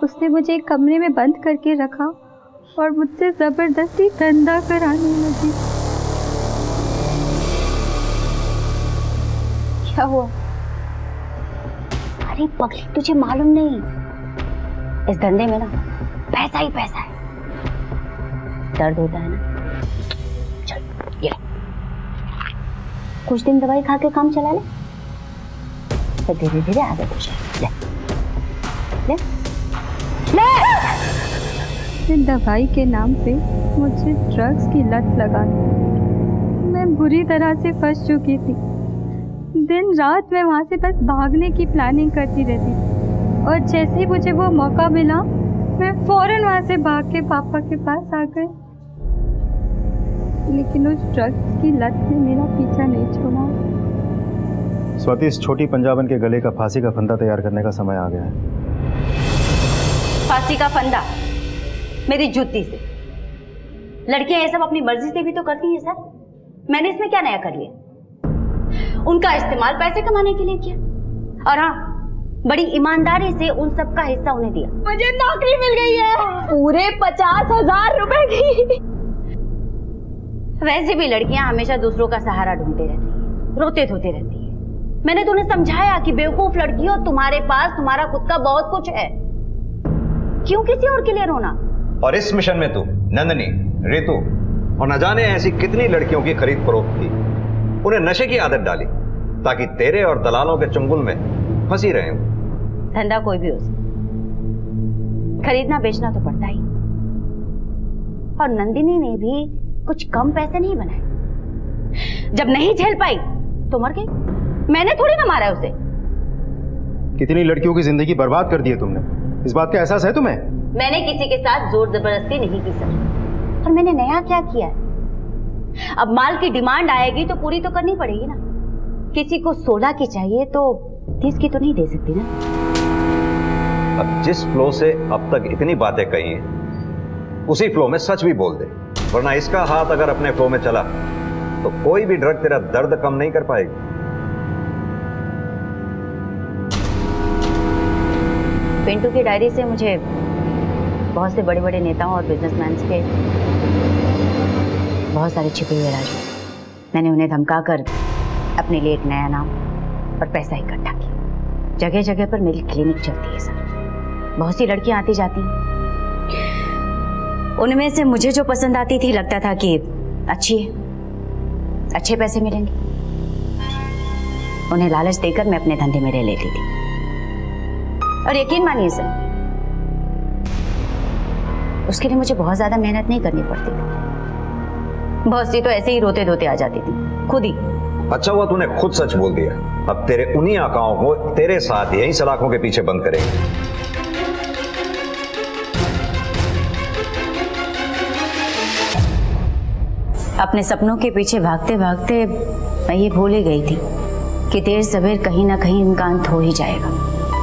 उसने मुझे एक कमरे में बंद करके रखा और मुझसे जबरदस्ती धंधा कराने लगी। क्या हुआ? अरे पगली, तुझे मालूम नहीं इस धंधे में ना पैसा ही पैसा है। दर्द होता है ना, चल ये ले। कुछ दिन दवाई खा के काम चला ले, फिर धीरे धीरे आगे बढ़ जाए। ले ले ले। दवाई के नाम पे मुझे ड्रग्स की लत लगा दी। मैं बुरी तरह से फंस चुकी थी। दिन रात मैं वहाँ से बस भागने की प्लानिंग करती रहती थी, और जैसे ही मुझे वो मौका मिला मैं फौरन वहाँ से भाग के पापा के पास आ गई। लेकिन उस ड्रग्स की लत ने मेरा पीछा नहीं छोड़ा। स्वाति, इस छोटी पंजाबन के गले का फांसी का फंदा तैयार करने का समय आ गया है। फांसी का फंदा मेरी जूती से? लड़कियां ये सब अपनी मर्जी से भी तो करती हैं सर। मैंने इसमें क्या नया कर लिया? उनका इस्तेमाल पैसे कमाने के लिए किया, और हाँ, बड़ी ईमानदारी से उन सब का हिस्सा उन्हें दिया। मुझे नौकरी मिल गई है, पूरे 50,000 रुपए की। वैसे भी लड़कियां हमेशा दूसरों का सहारा ढूंढती रहती है, रोते धोते रहती है। मैंने तो उन्हें समझाया कि बेवकूफ लड़कियों, तुम्हारे पास तुम्हारा खुद का बहुत कुछ है, क्यों किसी और के लिए रोना? और इस मिशन में तू नंदनी, रितु और न जाने ऐसी कितनी लड़कियों की खरीद फरोख्त की, उन्हें नशे की आदत डाली ताकि तेरे और दलालों के चंगुल में फंसी रहे। धंधा कोई भी हो सकता, खरीदना बेचना तो पड़ता ही। और नंदिनी ने भी कुछ कम पैसे नहीं बनाए। जब नहीं झेल पाई तो मर गई। मैंने थोड़ी ना मारा उसे। कितनी लड़कियों की जिंदगी बर्बाद कर दी है तुमने, इस बात का एहसास है तुम्हें? मैंने किसी के साथ जोर जबरदस्ती नहीं की सर। और मैंने नया क्या किया है? अब माल की डिमांड आएगी तो पूरी तो करनी पड़ेगी ना। किसी को 16 की चाहिए तो 30 की तो नहीं दे सकती ना। अब जिस फ्लो से अब तक इतनी बातें कही हैं, उसी फ्लो में सच भी बोल दे, वरना इसका हाथ अगर अपने फ्लो में चला तो कोई भी ड्रग तेरा दर्द कम नहीं कर पाएगी। पिंटू की डायरी से मुझे बहुत से बड़े बड़े नेताओं और बिजनेसमैन के बहुत सारे छिपे हुए राज। मैंने उन्हें धमकाकर अपने लिए एक नया नाम और पैसा इकट्ठा किया। जगह जगह पर मेरी क्लिनिक चलती है सर। बहुत सी लड़कियां आती जाती, उनमें से मुझे जो पसंद आती थी लगता था कि अच्छी है, अच्छे पैसे मिलेंगे। उन्हें लालच देकर मैं अपने धंधे में ले लेती थी। और यकीन मानिए सर, उसके लिए मुझे बहुत ज्यादा मेहनत नहीं करनी पड़ती थी। बहुत सी तो ऐसे ही रोते धोते आ जाती थी खुद ही। अच्छा हुआ तूने खुद सच बोल दिया। अब तेरे उन्हीं आकाओं को तेरे साथ यहीं सलाखों के पीछे बंद करेंगे। अपने सपनों के पीछे भागते भागते मैं ये भूल ही गई थी कि देर सवेर कहीं ना कहीं इनका अंत हो ही जाएगा।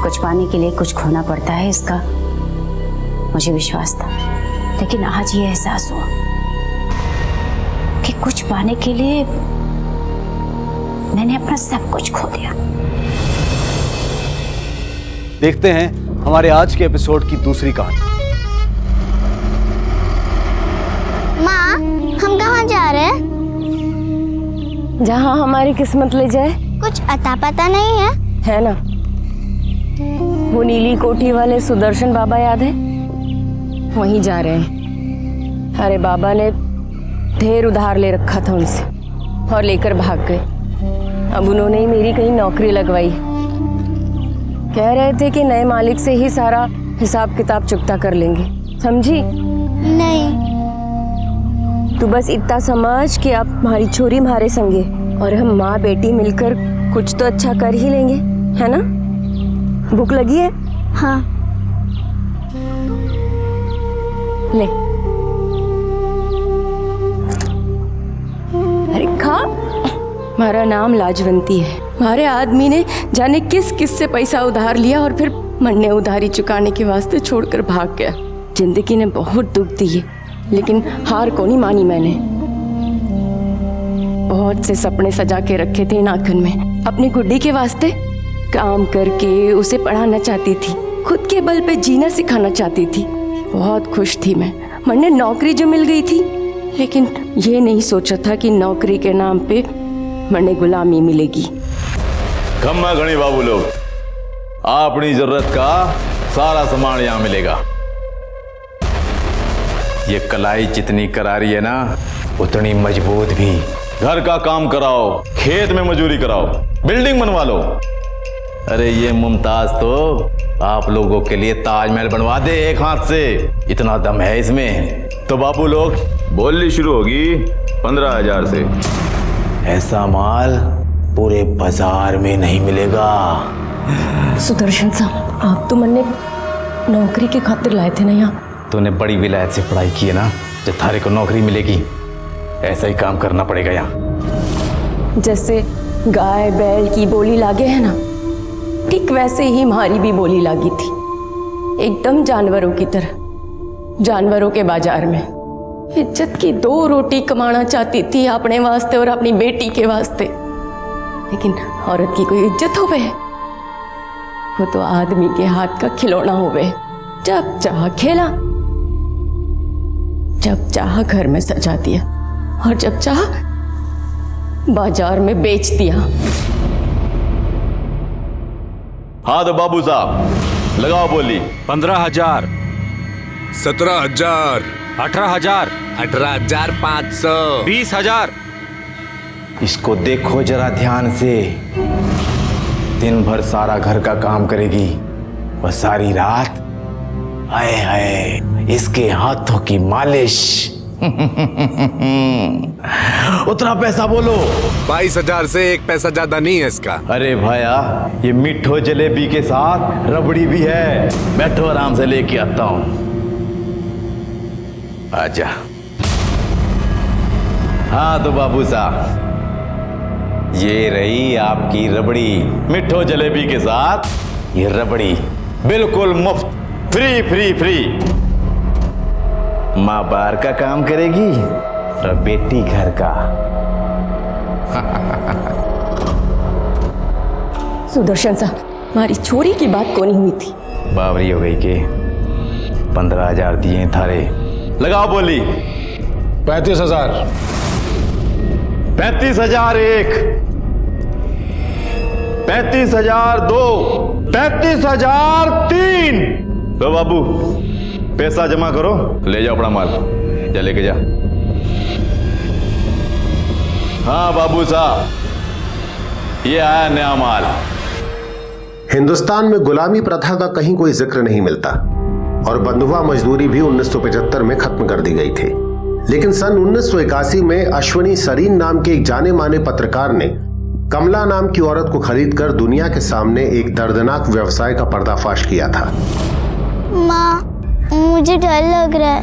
कुछ पाने के लिए कुछ खोना पड़ता है, इसका मुझे विश्वास था। लेकिन आज ये एहसास हुआ कि कुछ पाने के लिए मैंने अपना सब कुछ खो दिया। देखते हैं हमारे आज के एपिसोड की दूसरी कहानी। माँ, हम कहाँ जा रहे हैं? जहाँ हमारी किस्मत ले जाए। कुछ अता पता नहीं है? है ना, वो नीली कोठी वाले सुदर्शन बाबा याद है? वहीं जा रहे हैं। अरे बाबा ने ढेर उधार ले रखा था उनसे और लेकर भाग गए। अब उन्होंने ही मेरी कहीं नौकरी लगवाई। कह रहे थे कि नए मालिक से ही सारा हिसाब किताब चुकता कर लेंगे। समझी? नहीं। तू बस इतना समझ कि आप हमारी छोरी हमारे संगे, और हम माँ बेटी मिलकर कुछ तो अच्छा कर ही लेंगे, है ना? भूख लगी है? हाँ। ले, अरे खा। हमारा नाम लाजवंती है। हमारे आदमी ने जाने किस किस से पैसा उधार लिया और फिर मरने उधारी चुकाने के वास्ते छोड़कर भाग गया। जिंदगी ने बहुत दुख दी है, लेकिन हार को नहीं मानी मैंने। बहुत से सपने सजा के रखे थे नाखन में। अपनी गुड्डी के वास्ते काम करके उसे पढ़ाना चाहती थी, खुद के बल पे जीना सिखाना चाहती थी। बहुत खुश थी मैं। मैंने नौकरी जो मिल गई थी, लेकिन ये नहीं सोचा था कि नौकरी के नाम पे मैंने गुलामी मिलेगी। खम्मा घणी बाबू लोग, अपनी जरूरत का सारा सामान यहाँ मिलेगा। ये कलाई जितनी करारी है ना, उतनी मजबूत भी। घर का काम कराओ, खेत में मजदूरी कराओ, बिल्डिंग बनवा लो। अरे ये मुमताज तो आप लोगों के लिए ताजमहल बनवा दे एक हाथ से, इतना दम है इसमें। तो बाबू लोग, बोली शुरू होगी 15,000 से। ऐसा माल पूरे बाजार में नहीं मिलेगा। सुदर्शन साहब, आप तो मन्ने नौकरी की खातिर लाए थे ना यहाँ। तूने बड़ी विलायत से पढ़ाई की है ना, जब थारे को नौकरी मिलेगी ऐसा ही काम करना पड़ेगा यहाँ। जैसे गाय बैल की बोली लागे है ना, ठीक वैसे ही हमारी भी बोली लागी थी, एकदम जानवरों की तरह। जानवरों के बाजार में इज्जत की 2 रोटी कमाना चाहती थी अपने वास्ते और अपनी बेटी के वास्ते, लेकिन औरत की कोई इज्जत होवे? वो तो आदमी के हाथ का खिलौना होवे। जब चाह खेला, जब चाह घर में सजा दिया और जब चाह बाजार में बेच दिया। हाँ तो बाबू साहब लगाओ बोली। 15,000, 17,000, 18,000, 18,500, 20,000। इसको देखो जरा ध्यान से। दिन भर सारा घर का काम करेगी और सारी रात हाय हाय इसके हाथों की मालिश। उतना पैसा बोलो। 22,000 से 1 पैसा ज्यादा नहीं है इसका। अरे भाया, ये मिठो जलेबी के साथ रबड़ी भी है। बैठो आराम से लेके आता हूं। आजा। हाँ तो बाबू साहब, ये रही आपकी रबड़ी। मिठो जलेबी के साथ ये रबड़ी बिल्कुल मुफ्त, फ्री फ्री फ्री। माँ बाहर का काम करेगी और बेटी घर का। सुदर्शन साहब, हमारी चोरी की बात कोनी हुई थी। बावरी हो गई के 15,000 दिए थारे। लगाओ बोली। 35,000, 35,000 1, 35,000 2, 35,000 3। लो बाबू, पैसा जमा करो, ले जाओ अपना माल। जा लेके जा। हाँ बाबू साहब, ये आया नया माल। हिंदुस्तान में गुलामी प्रथा का कहीं कोई जिक्र नहीं मिलता और बंधुआ मजदूरी भी 1975 में खत्म कर दी गई थी। लेकिन सन 1981 में अश्वनी सरीन नाम के एक जाने माने पत्रकार ने कमला नाम की औरत को खरीदकर दुनिया के सामने एक दर्दनाक व्यवसाय का पर्दाफाश किया था। माँ, मुझे डर लग रहा है।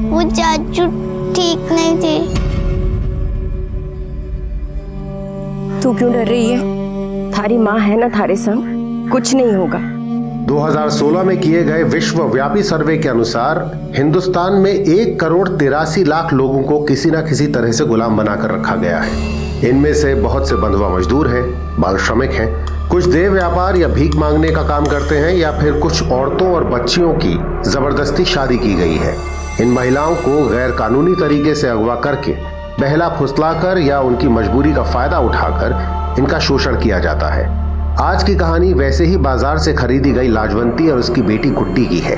वो चाचू ठीक नहीं थे। तू क्यों डर रही है? थारी माँ है ना थारे संग, कुछ नहीं होगा। 2016 में किए गए विश्वव्यापी सर्वे के अनुसार हिंदुस्तान में 1,83,00,000 लोगों को किसी न किसी तरह से गुलाम बनाकर रखा गया है। इनमें से बहुत से बंधुआ मजदूर हैं, बाल श्रमिक हैं, कुछ देह व्यापार या भीख मांगने का काम करते हैं, या फिर कुछ औरतों और बच्चियों की जबरदस्ती शादी की गई है। इन महिलाओं को गैर कानूनी तरीके से अगवा करके, बहला फुसलाकर या उनकी मजबूरी का फायदा उठाकर इनका शोषण किया जाता है। आज की कहानी वैसे ही बाजार से खरीदी गई लाजवंती और उसकी बेटी गुड्डी की है,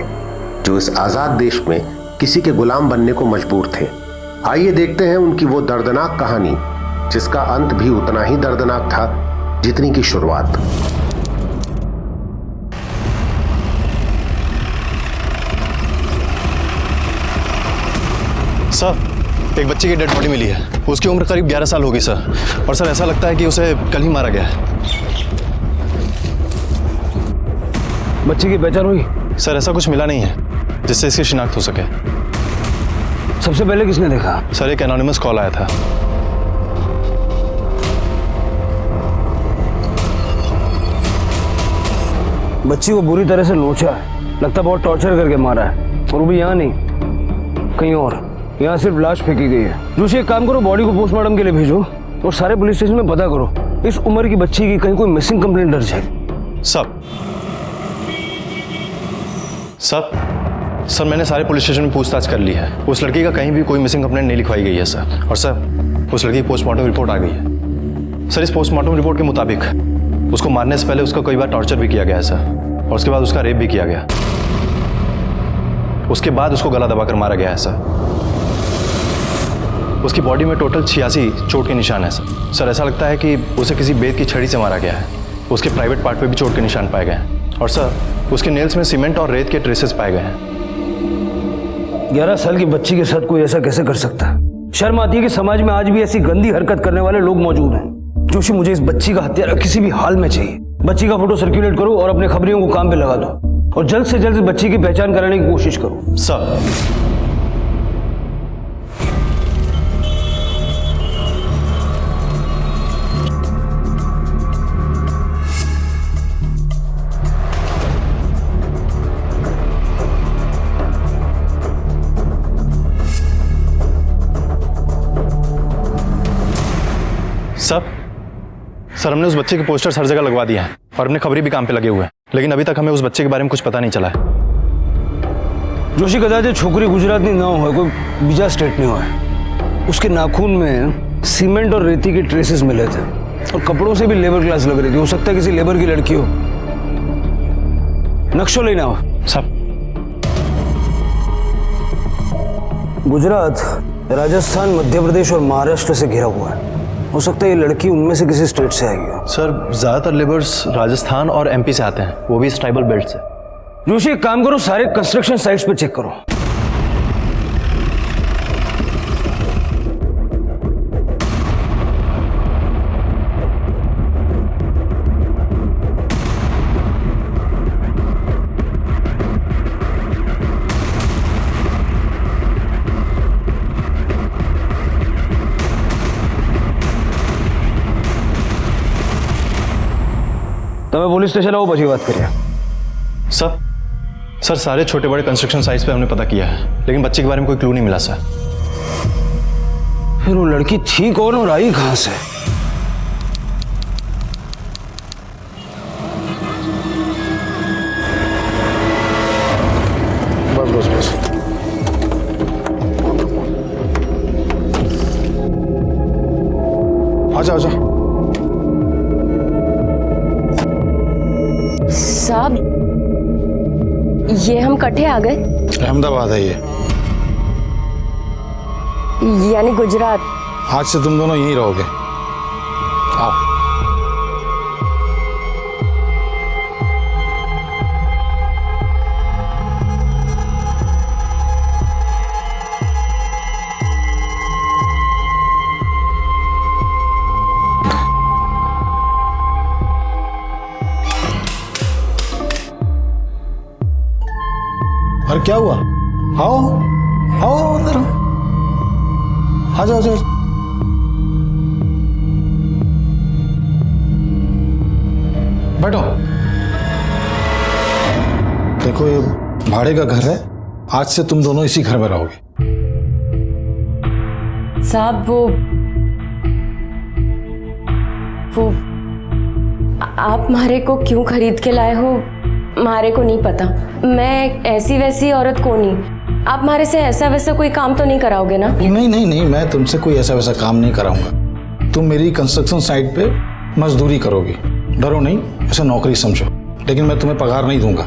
जो इस आजाद देश में किसी के गुलाम बनने को मजबूर थे। आइए देखते हैं उनकी वो दर्दनाक कहानी, जिसका अंत भी उतना ही दर्दनाक था जितनी की शुरुआत। सर, एक बच्चे की डेड बॉडी मिली है। उसकी उम्र करीब 11 साल होगी सर, और सर ऐसा लगता है कि उसे कल ही मारा गया है। बच्चे की पहचान हुई? सर ऐसा कुछ मिला नहीं है जिससे इसकी शिनाख्त हो सके। सबसे पहले किसने देखा? सर एक एनोनिमस कॉल आया था। बच्ची को बुरी तरह से नोचा है, लगता बहुत टॉर्चर करके मारा है, और वो भी यहाँ नहीं कहीं और। यहाँ सिर्फ लाश फेंकी गई है। जोशी एक काम करो, बॉडी को पोस्टमार्टम के लिए भेजो और सारे पुलिस स्टेशन में पता करो इस उम्र की बच्ची की कहीं कोई मिसिंग कंप्लेंट दर्ज है। सर मैंने सारे पुलिस स्टेशन में पूछताछ कर ली है। उस लड़की का कहीं भी कोई मिसिंग कंप्लेंट नहीं लिखवाई गई है सर। और सर उस लड़की की पोस्टमार्टम रिपोर्ट आ गई है। सर इस पोस्टमार्टम रिपोर्ट के मुताबिक उसको मारने से पहले उसका कई बार टॉर्चर भी किया गया है सर, और उसके बाद उसका रेप भी किया गया। उसके बाद उसको गला दबाकर मारा गया है सर। उसकी बॉडी में टोटल 86 चोट के निशान है सर। सर ऐसा लगता है कि उसे किसी बेत की छड़ी से मारा गया है। उसके प्राइवेट पार्ट पे भी चोट के निशान पाए गए हैं, और सर उसके नेल्स में सीमेंट और रेत के ट्रेसेस पाए गए हैं। 11 साल की बच्ची के साथ कोई ऐसा कैसे कर सकता है? शर्म आती है कि समाज में आज भी ऐसी गंदी हरकत करने वाले लोग मौजूद हैं। जोशी, मुझे इस बच्ची का हत्यारा किसी भी हाल में चाहिए। बच्ची का फोटो सर्कुलेट करो और अपने खबरियों को काम पे लगा दो, और जल्द से जल्द इस बच्ची की पहचान कराने की कोशिश करो। सर सर हमने उस बच्चे के पोस्टर्स हर जगह लगवा दिए हैं, और अपने खबरी भी काम पे लगे हुए हैं, लेकिन अभी तक हमें उस बच्चे के बारे में कुछ पता नहीं चला है। जोशी, कदाच छोकरी गुजरात नहीं ना हो, कोई बीजा स्टेट नहीं हो। उसके नाखून में सीमेंट और रेती के ट्रेसेस मिले थे, और कपड़ों से भी लेबर क्लास लग रही थी। हो सकता है किसी लेबर की लड़की हो। नक्शो लेना हो सब। गुजरात, राजस्थान, मध्य प्रदेश और महाराष्ट्र से घिरा हुआ है। हो सकता है ये लड़की उनमें से किसी स्टेट से आई हो। सर ज्यादातर लेबर्स राजस्थान और एमपी से आते हैं, वो भी इस ट्राइबल बेल्ट से। जोशी, एक काम करो, सारे कंस्ट्रक्शन साइट्स पे चेक करो। तो मैं पुलिस स्टेशन आओ, बची बात करिए। सर सारे छोटे बड़े कंस्ट्रक्शन साइट्स पे हमने पता किया है, लेकिन बच्चे के बारे में कोई क्लू नहीं मिला सर। फिर वो लड़की थी कौन और आई कहां से? बस आजा। साहब, ये हम कट्ठे आ गए। अहमदाबाद है ये, यानी गुजरात। आज से तुम दोनों यहीं रहोगे। आओ। और क्या हुआ? आओ आओ अंदर आ जाओ। बैठो। देखो ये भाड़े का घर है, आज से तुम दोनों इसी घर में रहोगे। साहब वो आप मारे को क्यों खरीद के लाए हो, मारे को नहीं पता। मैं ऐसी वैसी औरत को नहीं। आप मारे से ऐसा वैसा कोई काम तो नहीं कराओगे ना? नहीं, मैं तुमसे कोई ऐसा वैसा काम नहीं कराऊंगा। तुम मेरी कंस्ट्रक्शन साइट पे मजदूरी करोगी। डरो नहीं, ऐसा नौकरी समझो। लेकिन मैं तुम्हें पगार नहीं दूंगा।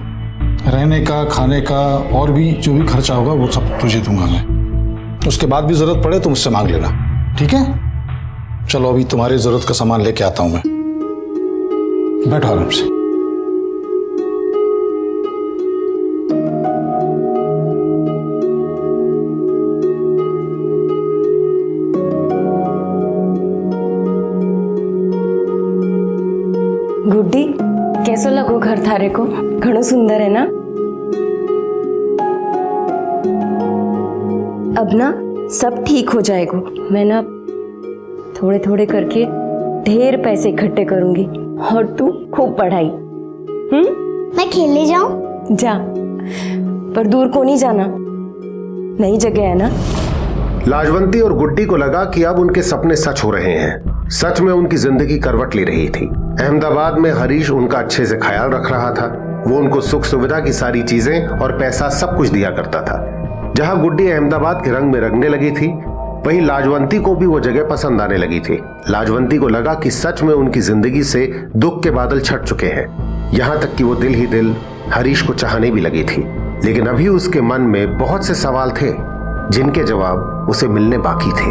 रहने का, खाने का और भी जो भी खर्चा होगा वो सब तुझे दूंगा मैं। उसके बाद भी जरूरत पड़े तो मुझसे मांग लेना, ठीक है? चलो अभी तुम्हारी जरूरत का सामान लेके आता हूं मैं। बैठो आराम से। गुड्डी, कैसो लगो घर थारे को? घणो सुंदर है ना? अब ना सब ठीक हो जाएगा। मैं ना थोड़े थोड़े करके ढेर पैसे इकट्ठे करूंगी, और तू खूब पढ़ाई। मैं खेलने जाऊं? जा, पर दूर को नहीं जाना, नई जगह है ना। लाजवंती और गुड्डी को लगा कि अब उनके सपने सच हो रहे हैं। सच में उनकी जिंदगी करवट ले रही थी। अहमदाबाद में हरीश उनका अच्छे से ख्याल रख रहा था। वो उनको सुख सुविधा की सारी चीजें और पैसा सब कुछ दिया करता था। जहां गुड्डी अहमदाबाद के रंग में रंगने लगी थी, वहीं लाजवंती को भी वो जगह पसंद आने लगी थी। लाजवंती को लगा कि सच में उनकी जिंदगी से दुख के बादल छट चुके हैं। यहां तक कि वो दिल ही दिल हरीश को चाहने भी लगी थी। लेकिन अभी उसके मन में बहुत से सवाल थे जिनके जवाब उसे मिलने बाकी थे।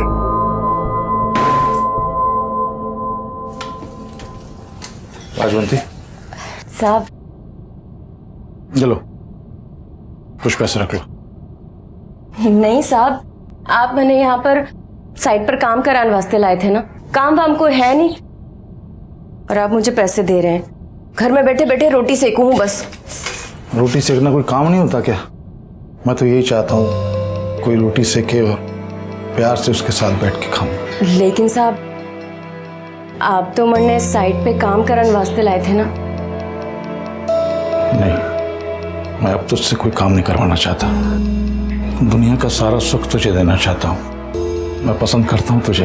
लाजवंती साहब, चलो कुछ पैसे रख लो। नहीं साहब, आप मैंने यहाँ पर साइट पर काम कराने वास्ते लाए थे ना, काम वाम कोई है नहीं और आप मुझे पैसे दे रहे हैं। घर में बैठे बैठे रोटी सेकूं हूँ बस। रोटी सेकना कोई काम नहीं होता क्या? मैं तो यही चाहता हूँ कोई रोटी सेके और प्यार से उसके साथ बैठ के खाऊं। लेकिन साहब, आप तो मैंने साइट पे काम कराने वास्ते लाए थे ना। नहीं, मैं अब तुझसे कोई काम नहीं करवाना चाहता। दुनिया का सारा सुख तुझे देना चाहता हूँ। मैं पसंद करता हूँ तुझे।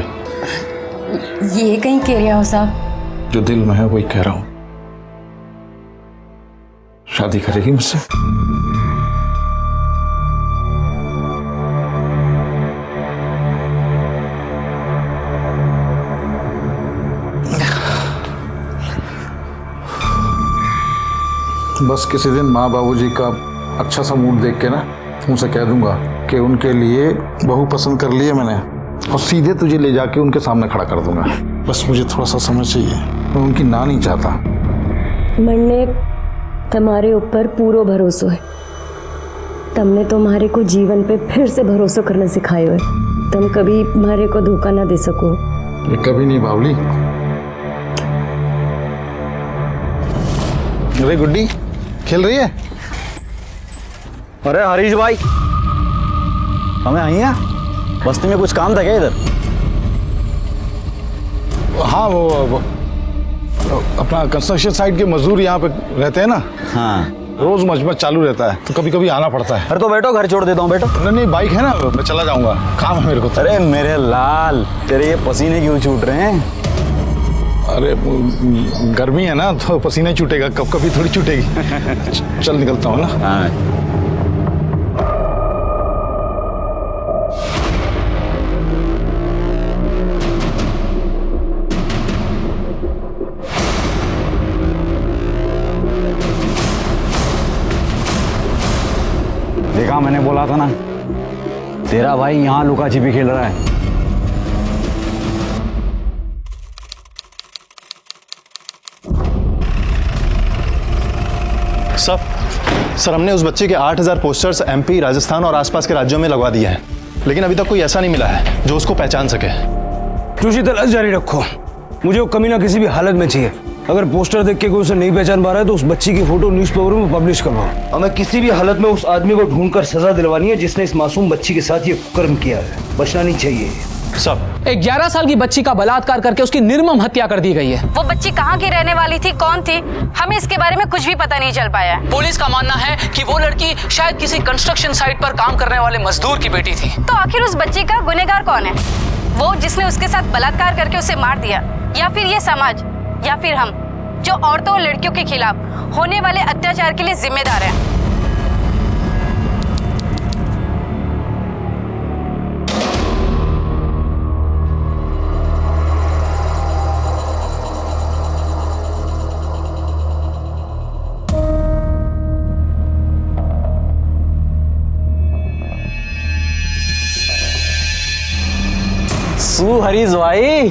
ये कहीं कह रहे हो साहब? जो दिल में है वही कह रहा हूँ। शादी करेगी मुझसे? बस किसी दिन माँ बाबूजी का अच्छा सा मूड देख के ना उनसे कह दूंगा कि उनके लिए बहू पसंद कर ली है मैंने, और सीधे तुझे ले जाके उनके सामने खड़ा कर दूंगा। बस मुझे थोड़ा सा समय चाहिए, मैं उनकी ना नहीं चाहता। मैंने तुम्हारे ऊपर पूरा भरोसा है। तुमने तुम्हारे को जीवन पे फिर से भरोसा करना सिखाए हुए। तुम कभी हमारे को धोखा ना दे सको। ये कभी नहीं बावली। अरे गुड्डी खेल रही है? अरे हरीश भाई, हमें आई है बस्ती में कुछ काम था क्या इधर? हाँ, वो अपना कंस्ट्रक्शन साइट के मजदूर यहाँ पे रहते हैं ना। हाँ, रोज मजबत चालू रहता है तो कभी कभी आना पड़ता है। अरे तो बैठो, घर छोड़ देता हूँ। बैठो। नहीं, बाइक है ना, मैं चला जाऊंगा, काम है मेरे को। अरे मेरे लाल, तेरे ये पसीने क्यों छूट रहे हैं? अरे गर्मी है ना तो पसीना छूटेगा, कब कभी थोड़ी छूटेगी। चल निकलता हूँ ना। हाँ। देखा, मैंने बोला था ना, तेरा भाई यहाँ लुका छिपी खेल रहा है। सर, हमने उस बच्चे के 8000 पोस्टर्स एमपी, राजस्थान और आसपास के राज्यों में लगवा दिए हैं, लेकिन अभी तक कोई ऐसा नहीं मिला है जो उसको पहचान सके। तुझी तलाश जारी रखो, मुझे वो कमीना किसी भी हालत में चाहिए। अगर पोस्टर देख के कोई उसे नहीं पहचान पा रहा है तो उस बच्ची की फोटो न्यूज़पेपर में पब्लिश करवाओ। हमें किसी भी हालत में उस आदमी को ढूंढकर सजा दिलवानी है जिसने इस मासूम बच्ची के साथ ये कुकर्म किया है। बचना नहीं चाहिए। सब 11 साल की बच्ची का बलात्कार करके उसकी निर्मम हत्या कर दी गई है। वो बच्ची कहाँ की रहने वाली थी, कौन थी, हमें इसके बारे में कुछ भी पता नहीं चल पाया। पुलिस का मानना है कि वो लड़की शायद किसी कंस्ट्रक्शन साइट पर काम करने वाले मजदूर की बेटी थी। तो आखिर उस बच्ची का गुनहगार कौन है? वो जिसने उसके साथ बलात्कार करके उसे मार दिया, या फिर ये समाज, या फिर हम जो औरतों और लड़कियों के खिलाफ होने वाले अत्याचार के लिए जिम्मेदार हैं? हरीश भाई,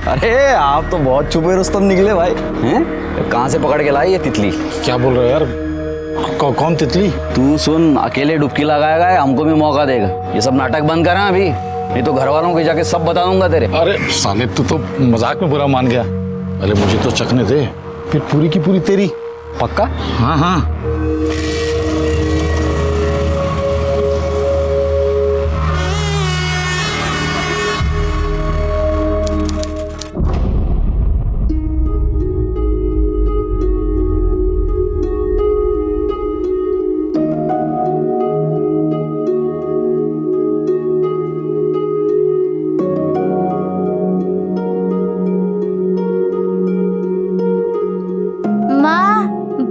अरे आप तो बहुत छुपे रुस्तम निकले भाई। हैं? कहाँ से पकड़ के लाई ये तितली? क्या बोल रहे हो यार? कौन तितली? तू सुन, अकेले डुबकी लगाएगा, हमको भी मौका देगा। ये सब नाटक बंद करा अभी, नहीं तो घर वालों को जाके सब बता दूंगा तेरे। अरे साले, तू तो मजाक में बुरा मान गया। अरे मुझे तो चखने दे, फिर पूरी की पूरी तेरी। पक्का? हाँ हाँ।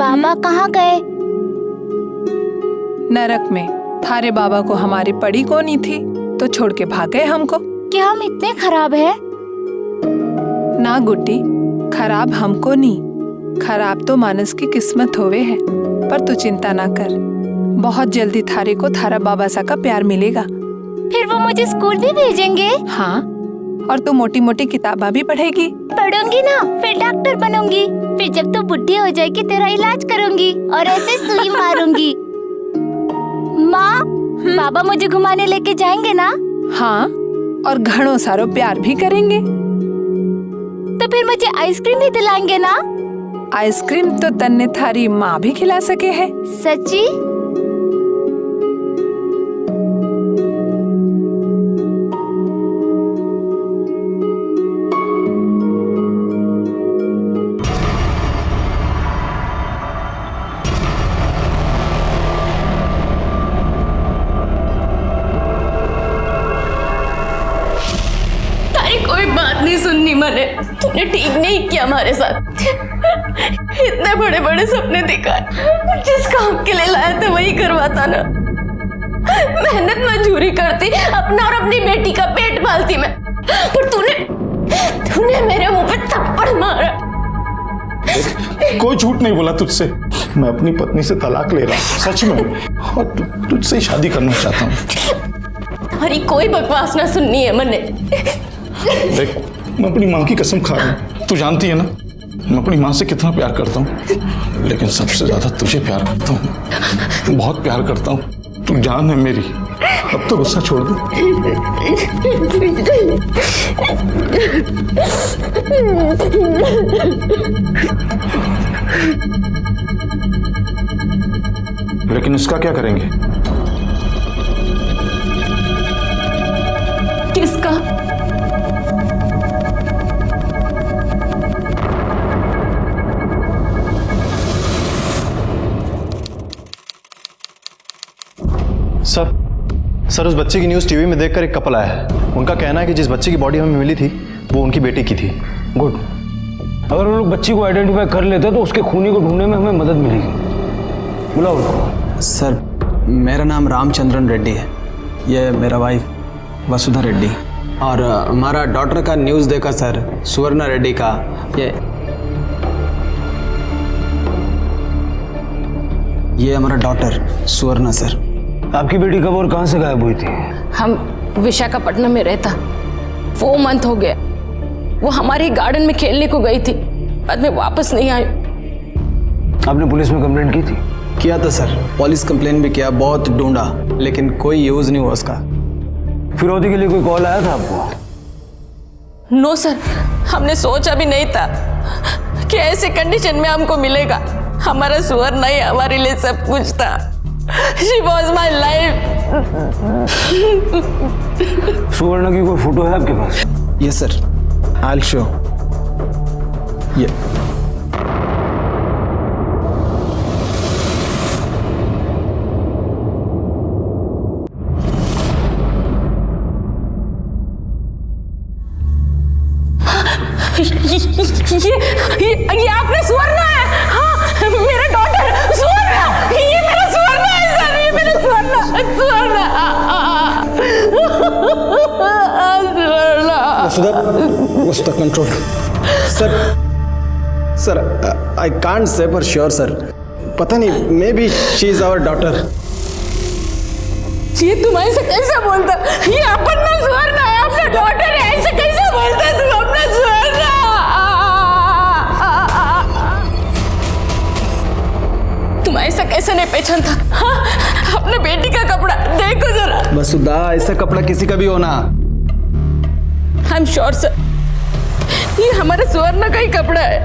बाबा कहाँ गए? नरक में। थारे बाबा को हमारी पड़ी को नहीं थी तो छोड़ के भाग गए हमको। क्या हम इतने खराब हैं? ना गुड्डी, खराब हमको नहीं, खराब तो मानस की किस्मत होवे है। पर तू चिंता ना कर, बहुत जल्दी थारे को थारा बाबा सा का प्यार मिलेगा। फिर वो मुझे स्कूल भी भेजेंगे? हाँ, और तू मोटी मोटी किताबा भी पढ़ेगी। पढ़ूंगी ना, फिर डॉक्टर बनूंगी। फिर जब तू बुढ़ी हो जाएगी तेरा इलाज करूंगी और ऐसे सुई मारूंगी। माँ, बाबा मुझे घुमाने लेके जाएंगे ना? हाँ, और घणों सारो प्यार भी करेंगे। तो फिर मुझे आइसक्रीम भी दिलाएंगे ना? आइसक्रीम तो तन्ने थारी माँ भी खिला सके है। सच्ची? कोई बात नहीं सुननी मैंने। तूने ठीक नहीं किया हमारे साथ। इतने बड़े बड़े सपने दिखाए, जिस काम के लिए लाया था वही करवाता ना। मेहनत मजदूरी करती, अपना और अपनी बेटी का पेट पालती मैं, पर तूने मेरे मुंह पे थप्पड़ मारा। कोई झूठ नहीं बोला तुझसे। मैं अपनी पत्नी से तलाक ले रहा हूँ, सच में, और तुझसे ही शादी करना चाहता हूँ। तुम्हारी कोई बकवास ना सुननी है मैंने। देख, मैं अपनी माँ की कसम खा रहा हूँ, तू जानती है ना मैं अपनी माँ से कितना प्यार करता हूँ, लेकिन सबसे ज्यादा तुझे प्यार करता हूँ, बहुत प्यार करता हूँ। तू जान है मेरी, अब तो गुस्सा छोड़ दे। लेकिन इसका क्या करेंगे? किसका? सर उस बच्चे की न्यूज़ टीवी में देखकर एक कपल आया है। उनका कहना है कि जिस बच्चे की बॉडी हमें मिली थी वो उनकी बेटी की थी। गुड, अगर वो लोग बच्ची को आइडेंटिफाई कर लेते तो उसके खूनी को ढूंढने में हमें मदद मिलेगी। बुलाओ उनको। सर, मेरा नाम रामचंद्रन रेड्डी है, ये मेरा वाइफ वसुधा रेड्डी, और हमारा डॉटर का न्यूज़ देखा सर, सुवर्णा रेड्डी का। ये हमारा डॉटर सुवर्णा सर। आपकी बेटी कब और कहाँ से गायब हुई थी? हम विशाखापट्टनम में रहता, 4 मंथ हो गया। वो हमारे गार्डन में खेलने को गई थी, बाद में वापस नहीं आई। आपने पुलिस में कंप्लेंट की थी? किया था सर, पुलिस कंप्लेंट भी किया, बहुत ढूंढा, लेकिन कोई यूज नहीं हुआ उसका। फिरौती के लिए कोई कॉल आया था आपको? नो सर, हमने सोचा भी नहीं था कि ऐसे कंडीशन में हमको मिलेगा। हमारा सुवर्णा ही हमारे लिए सब कुछ था। She was my life. सुवर्णा की कोई फोटो है आपके पास? Yes sir, I'll show. ये आपने सुवर्णा है? हाँ, मेरा डॉटर सुवर्णा, ये मेरा सुवर्णा है सर, ये मेरा Suvarna. Vasudha control. Sir I can't say for sure sir, पता नहीं, maybe she is our daughter. ये तुम ऐसे कैसे बोलता? ये अपना सुवर्णा है, अपना डॉटर है, ऐसे कैसे बोलता है तुम अपना सुवर्णा? तुम ऐसा कैसे नहीं पहचानता? हाँ, अपने बेटी का कपड़ा देखो जरा। वसुधा, ऐसा कपड़ा किसी का भी होना। आई एम श्योर सर, ये हमारे सुवर्णा का ही कपड़ा है।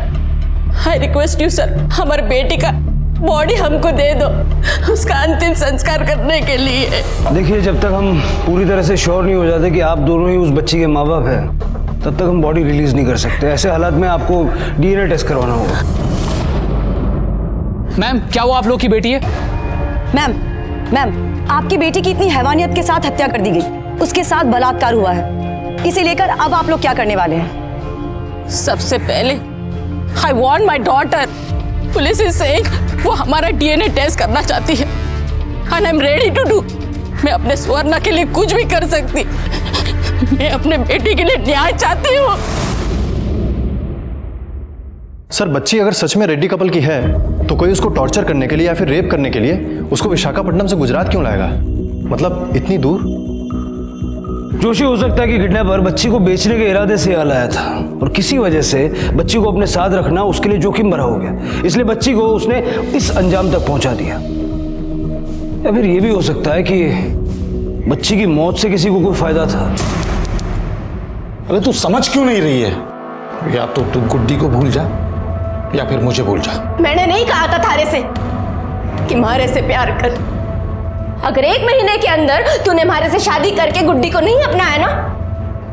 आई रिक्वेस्ट यू सर, हमारे बेटी का बॉडी हमको दे दो, उसका अंतिम संस्कार करने के लिए। देखिए, जब तक हम पूरी तरह से श्योर नहीं हो जाते कि आप दोनों ही उस बच्ची के माँ बाप हैं, तब तक हम बॉडी रिलीज नहीं कर सकते। ऐसे हालात में आपको डीएनए टेस्ट करवाना होगा। मैम, क्या वो आप लोग की बेटी है? मैम, आपकी बेटी की इतनी हैवानियत के साथ हत्या कर दी गई, उसके साथ बलात्कार हुआ है। इसे लेकर अब आप लोग क्या करने वाले हैं? सबसे पहले I want my daughter. Police is saying वो हमारा डीएनए टेस्ट करना चाहती है, and I am ready to do. मैं अपने सुवर्णा के लिए कुछ भी कर सकती। मैं अपने बेटे के लिए न्याय चाहती हूँ। सर, बच्ची अगर सच में रेड्डी कपल की है तो कोई उसको टॉर्चर करने के लिए या फिर रेप करने के लिए उसको विशाखापट्टनम से गुजरात क्यों लाएगा? मतलब इतनी दूर? जोशी, हो सकता है कि किडनैपर बच्ची को बेचने के इरादे से यहाँ लाया था और किसी वजह से बच्ची को अपने साथ रखना उसके लिए जोखिम भरा हो गया, इसलिए बच्ची को उसने इस अंजाम तक पहुंचा दिया। या फिर ये भी हो सकता है कि बच्ची की मौत से किसी को कोई फायदा था। अरे तू समझ क्यों नहीं रही है? या तो तू गुड्डी को भूल जा या फिर मुझे भूल जा। मैंने नहीं कहा था थारे से कि मारे से प्यार कर। अगर 1 महीने के अंदर तूने मारे से शादी करके गुड्डी को नहीं अपनाया ना,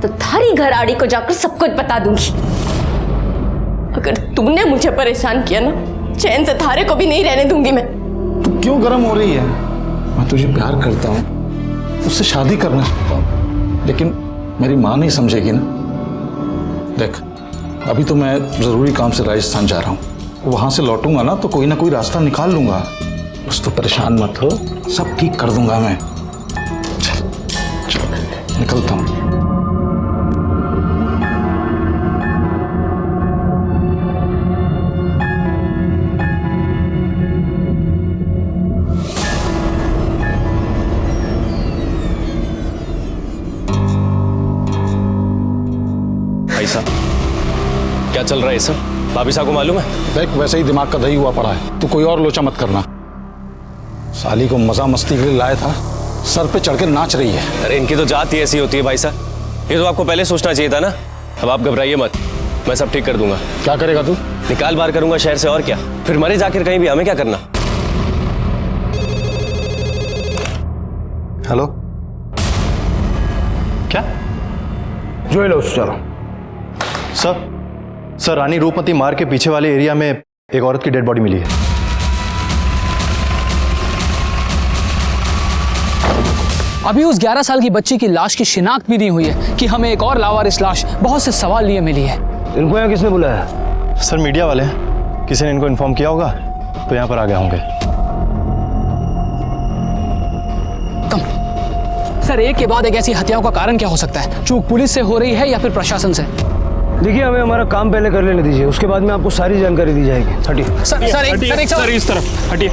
तो थारी घरआड़ी को जाकर सब कुछ बता दूंगी। अगर तूने मुझे परेशान किया ना, चैन से थारे को भी नहीं रहने दूंगी मैं। तू क्यों गर्म हो रही है? मैं तुझे प्यार करता हूँ, उससे शादी करना चाहता हूँ, लेकिन मेरी माँ नहीं समझेगी ना। देख, अभी तो मैं जरूरी काम से राजस्थान जा रहा हूँ, वहां से लौटूंगा ना तो कोई ना कोई रास्ता निकाल लूंगा। बस तू परेशान मत हो, सब ठीक कर दूंगा मैं। चल चल, निकलता हूँ। भाई साहब, क्या चल रहा है सर? भाभी साहब को मालूम है? देख, वैसे ही दिमाग का दही हुआ पड़ा है, तू कोई और लोचा मत करना। साली को मजा मस्ती के लिए लाया था, सर पे चढ़ के नाच रही है। अरे इनकी तो जात ही ऐसी होती है भाई साहब, ये तो आपको पहले सोचना चाहिए था ना। अब आप घबराइए मत, मैं सब ठीक कर दूंगा। क्या करेगा तू? निकाल बाहर करूंगा शहर से, और क्या। फिर मरे जाकर कहीं भी, हमें क्या करना। हेलो, क्या? जो लो चलो। सर, रानी रूपमती मार्ग के पीछे वाले एरिया में एक औरत की डेड बॉडी मिली है। अभी उस 11 साल की बच्ची की लाश की शिनाख्त भी नहीं हुई है कि हमें एक और लावारिस लाश बहुत से सवाल लिए मिली है। इनको यहाँ किसने बुलाया? सर, मीडिया वाले, किसी ने इनको इन्फॉर्म किया होगा तो यहाँ पर आ गए होंगे। सर, एक के बाद एक ऐसी हत्याओं का कारण क्या हो सकता है? चूक पुलिस से हो रही है या फिर प्रशासन से? देखिए, हमें हमारा काम पहले कर लेने दीजिए, उसके बाद में आपको सारी जानकारी दी जाएगी। हटिए सर, इस तरफ हटिए।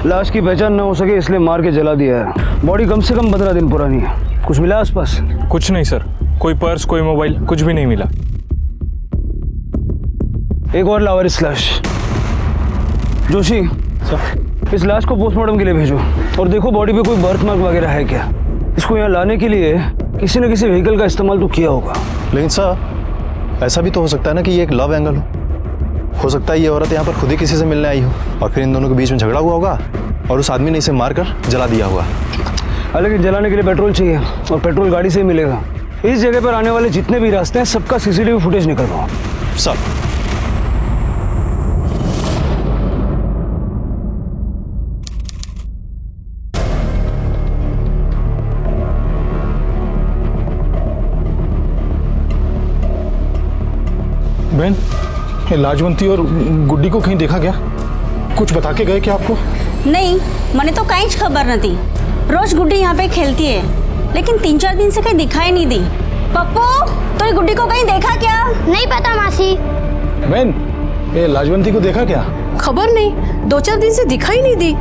लाश की पहचान न हो सके इसलिए मार के जला दिया है। बॉडी कम से कम 15 दिन पुरानी है। कुछ मिला आसपास? कुछ नहीं सर, कोई पर्स, कोई मोबाइल, कुछ भी नहीं मिला। एक और लावारिस लाश। जोशी सर, इस लाश को पोस्टमार्टम के लिए भेजो और देखो बॉडी पे कोई बर्थ मार्क वगैरह है क्या। इसको यहाँ लाने के लिए किसी न किसी व्हीकल का इस्तेमाल तो किया होगा। लेकिन सर, ऐसा भी तो हो सकता है ना कि ये एक लव एंगल हो सकता है ये औरत यहाँ पर खुद ही किसी से मिलने आई हो और फिर इन दोनों के बीच में झगड़ा हुआ होगा और उस आदमी ने इसे मारकर जला दिया होगा। लेकिन जलाने के लिए पेट्रोल चाहिए और पेट्रोल गाड़ी से ही मिलेगा। इस जगह पर आने वाले जितने भी रास्ते हैं सबका सीसीटीवी फुटेज निकलवाओ। सब। बहन, लाजवंती और गुड्डी को कहीं देखा क्या? कुछ बता के गए क्या आपको? नहीं, मैंने तो कहीं खबर न थी। रोज गुड्डी यहाँ पे खेलती है, लेकिन 3-4 दिन से कहीं दिखाई नहीं दी। पप्पू, तूने गुड्डी को कहीं देखा क्या? नहीं पता मासी। बहन, ये लाजवंती को देखा क्या? खबर नहीं, 2-4 दिन से दिखाई नहीं दी।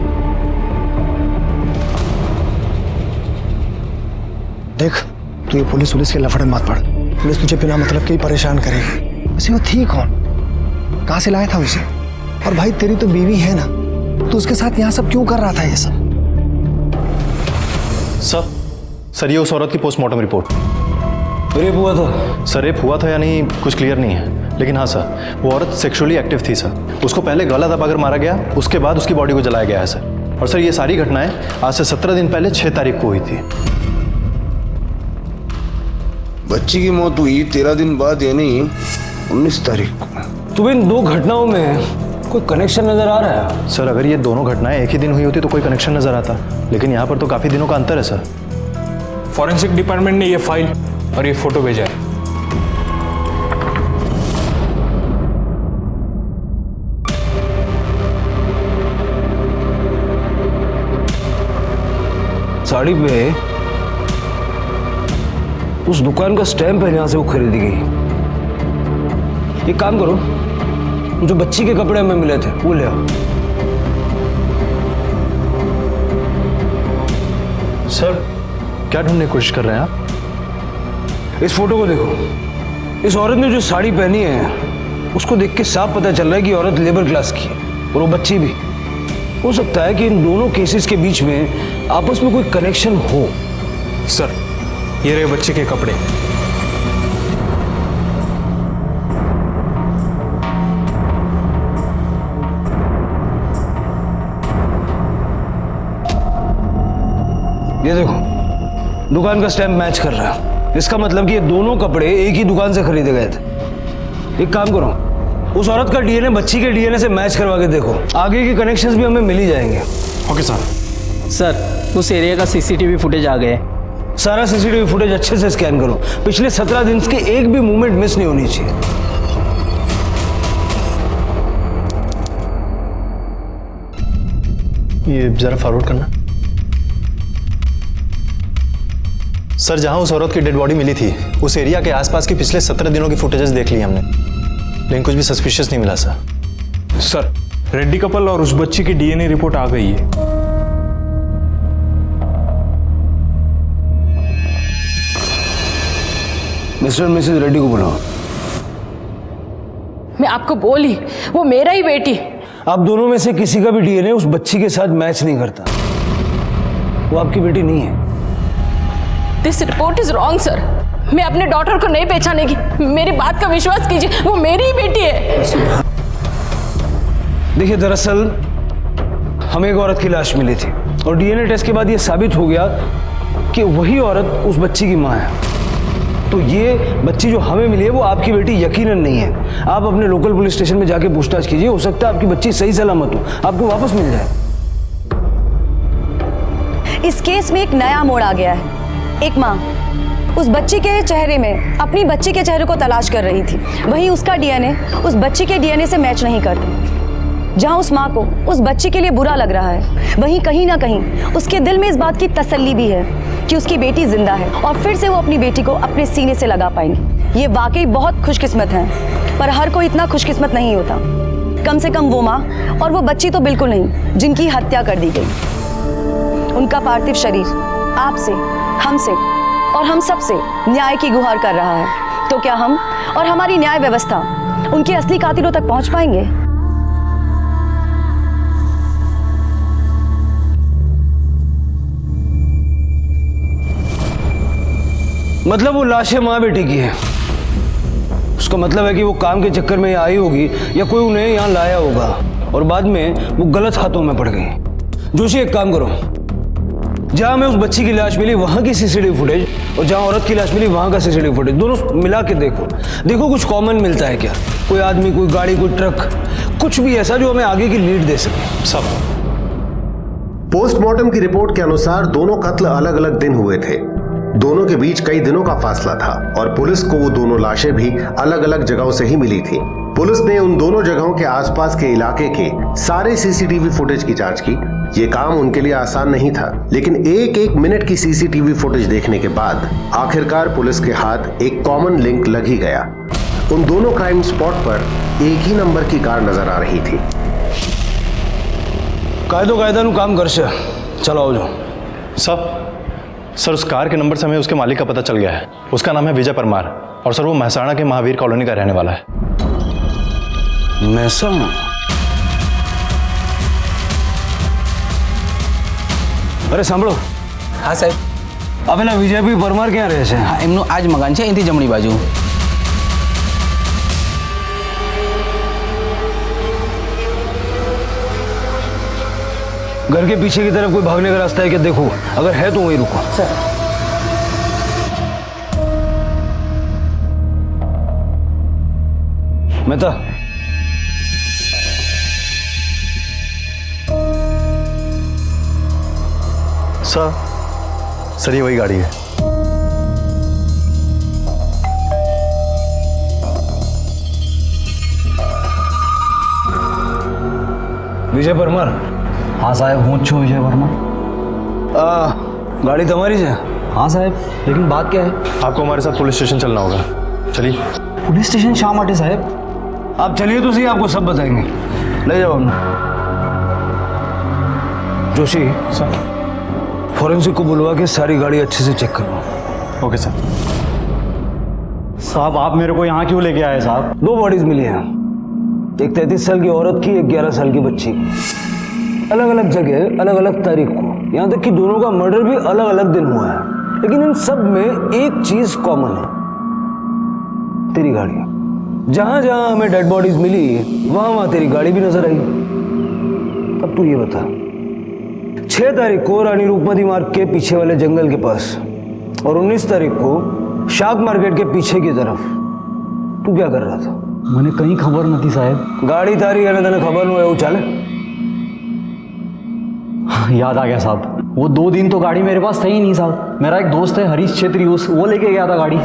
देख, तू ये पुलिस के लफड़े मत पड़। पुलिस तुझे बिना मतलब के ही परेशान करेगी। वैसे वो थी कौन? कहाँ से लाया था उसे? और भाई, तेरी तो बीवी है ना, तो उसके साथ यहाँ सब क्यों कर रहा था ये सब? सर, ये उस औरत की पोस्टमार्टम रिपोर्ट। रेप हुआ था? सर, रेप हुआ था या नहीं कुछ क्लियर नहीं है, लेकिन हाँ सर, वो औरत सेक्सुअली एक्टिव थी सर। उसको पहले गला दबाकर मारा गया, उसके बाद उसकी बॉडी को जलाया गया है सर। और सर, ये सारी घटनाएं आज से 17 दिन पहले 6 तारीख को हुई थी। बच्ची की मौत हुई 13 दिन बाद, यानी 19 तारीख को। तुम्हें इन दो घटनाओं में कोई कनेक्शन नजर आ रहा है? सर, अगर ये दोनों घटनाएं एक ही दिन हुई होती तो कोई कनेक्शन नजर आता, लेकिन यहाँ पर तो काफी दिनों का अंतर है सर। फॉरेंसिक डिपार्टमेंट ने ये फाइल और ये फोटो भेजा है। साड़ी पे उस दुकान का स्टैम्प है जहां से वो खरीदी गई। एक काम करो, जो बच्ची के कपड़े हमें मिले थे वो ले आओ। सर क्या ढूंढने की कोशिश कर रहे हैं आप? इस फोटो को देखो, इस औरत ने जो साड़ी पहनी है उसको देख के साफ पता चल रहा है कि औरत लेबर क्लास की है, और वो बच्ची भी। हो सकता है कि इन दोनों केसेस के बीच में आपस में कोई कनेक्शन हो। सर ये रहे बच्चे के कपड़े। ये देखो, दुकान का स्टैम्प मैच कर रहा है। इसका मतलब कि ये दोनों कपड़े एक ही दुकान से खरीदे गए थे। एक काम करो, उस औरत का डीएनए बच्ची के डीएनए से मैच करवा के देखो, आगे के कनेक्शंस भी हमें मिल ही जाएंगे। Okay sir. सर उस एरिया का सीसीटीवी फुटेज आ गए। सारा सीसीटीवी फुटेज अच्छे से स्कैन करो, पिछले 17 दिन के एक भी मूवमेंट मिस नहीं होनी चाहिए। ये जरा फॉरवर्ड करना। सर जहां उस औरत की डेड बॉडी मिली थी उस एरिया के आसपास की पिछले 17 दिनों की फुटेजेस देख ली हमने, लेकिन कुछ भी सस्पिशियस नहीं मिला सर। सर रेड्डी कपल और उस बच्ची की डीएनए रिपोर्ट आ गई है। मिस्टर और मिसेस रेड्डी को बुलाओ। मैं आपको बोली वो मेरा ही बेटी। आप दोनों में से किसी का भी डीएनए उस बच्ची के साथ मैच नहीं करता, वो आपकी बेटी नहीं है। This report is wrong sir. मैं अपने डॉटर को नहीं पहचानेगी, मेरी बात का विश्वास कीजिए, वो मेरी ही बेटी है। देखिए दरअसल हमें एक औरत की लाश मिली थी और डीएनए टेस्ट के बाद ये साबित हो गया कि वही औरत उस बच्ची की मां है। तो ये बच्ची जो हमें मिली है वो आपकी बेटी यकीनन नहीं है। आप अपने लोकल पुलिस स्टेशन में जाके पूछताछ कीजिए, हो सकता है आपकी बच्ची सही सलामत हो, आपको वापस मिल जाए। इस केस में एक नया मोड़ आ गया है। एक माँ उस बच्ची के चेहरे में अपनी बच्ची के चेहरे को तलाश कर रही थी, वहीं उसका डीएनए उस बच्ची के डीएनए से मैच नहीं करता। जहां उस माँ को उस बच्ची के लिए बुरा लग रहा है, वहीं कहीं ना कहीं उसके दिल में इस बात की तसल्ली भी है कि उसकी बेटी जिंदा है और फिर से वो अपनी बेटी को अपने सीने से लगा पाएंगे। ये वाकई बहुत खुशकिस्मत है, पर हर कोई इतना खुशकिस्मत नहीं होता। कम से कम वो माँ और वो बच्ची तो बिल्कुल नहीं जिनकी हत्या कर दी गई। उनका पार्थिव शरीर आपसे, हमसे और हम सब से न्याय की गुहार कर रहा है। तो क्या हम और हमारी न्याय व्यवस्था उनके असली कातिलों तक पहुंच पाएंगे? मतलब वो लाशें माँ बेटी की है। उसका मतलब है कि वो काम के चक्कर में आई होगी या कोई उन्हें यहाँ लाया होगा और बाद में वो गलत हाथों में पड़ गई। जोशी एक काम करो, जहां हमें उस बच्ची की लाश मिली वहां की सीसीटीवी फुटेज और जहां औरत की लाश मिली वहां का सीसीटीवी फुटेज दोनों मिला के देखो कुछ कॉमन मिलता है क्या। कोई आदमी, कोई गाड़ी, कोई ट्रक, कुछ भी ऐसा जो हमें आगे की लीड दे सके। सब पोस्टमार्टम की रिपोर्ट के अनुसार दोनों कत्ल अलग अलग दिन हुए थे। दोनों के बीच कई दिनों का फासला था और पुलिस को वो दोनों लाशें भी अलग अलग जगहों से ही मिली थी। पुलिस ने उन दोनों जगहों के आसपास के इलाके के सारे सीसीटीवी फुटेज की जांच की। ये काम उनके लिए आसान नहीं था, लेकिन एक एक मिनट की सीसीटीवी फुटेज देखने के बाद आखिरकार पुलिस के हाथ एक कॉमन लिंक लग ही गया। उन दोनों क्राइम स्पॉट पर एक ही नंबर की कार नजर आ रही थी। कायदा नु काम कर से चलो आओ। सर उस कार के नंबर से हमें उसके मालिक का पता चल गया है। उसका नाम है विजय परमार और सर वो महसाणा के महावीर कॉलोनी का रहने वाला है। महसाणा? अरे सांभळो। हाँ साहब। अब ना विजयભાઈ પરમાર ક્યાં રહે છે? હા એમનું આજ મકાન છે અહીંથી જમણી બાજુ। घर के पीछे की तरफ कोई भागने का रास्ता है क्या? देखो, अगर है तो वहीं रुको। सर मेहता सर ये वही गाड़ी है। विजय परमार? हाँ साहब, હું છું વિજય વર્મા। गाड़ी तुम्हारी है? हाँ साहब, लेकिन बात क्या है? आपको हमारे साथ पुलिस स्टेशन चलना होगा। चलिए। पुलिस स्टेशन शाम आटे साहब? आप चलिए तो सही, आपको सब बताएंगे। ले जाओ हमने। जोशी सर, फॉरेंसिक को बुलवा के सारी गाड़ी अच्छे से चेक करवाओ। Okay sir. साहब आप मेरे को यहाँ क्यों लेके आए साहब? 2 बॉडीज मिली हैं, एक 33 साल की औरत की, एक 11 साल की बच्ची की। अलग अलग जगह, अलग अलग तारीख को, यहाँ तक कि दोनों का मर्डर भी अलग अलग दिन हुआ है। लेकिन इन सब में एक चीज कॉमन है, तेरी गाड़ी। जहां जहां हमें डेड बॉडीज मिली वहां वहां तेरी गाड़ी भी नजर आई। अब तू ये बता, 6 तारीख को रानी रूपमती मार्ग के पीछे वाले जंगल के पास और 19 तारीख को शाक मार्केट के पीछे की तरफ तू क्या कर रहा था? मैंने कहीं खबर न थी साहब। गाड़ी तारी है ना, तेने खबर नहीं है, वो चले। याद आ गया साहब, वो 2 दिन तो गाड़ी मेरे पास था ही नहीं साहब। मेरा एक दोस्त है हरीश छेत्री, वो लेके गया था गाड़ी।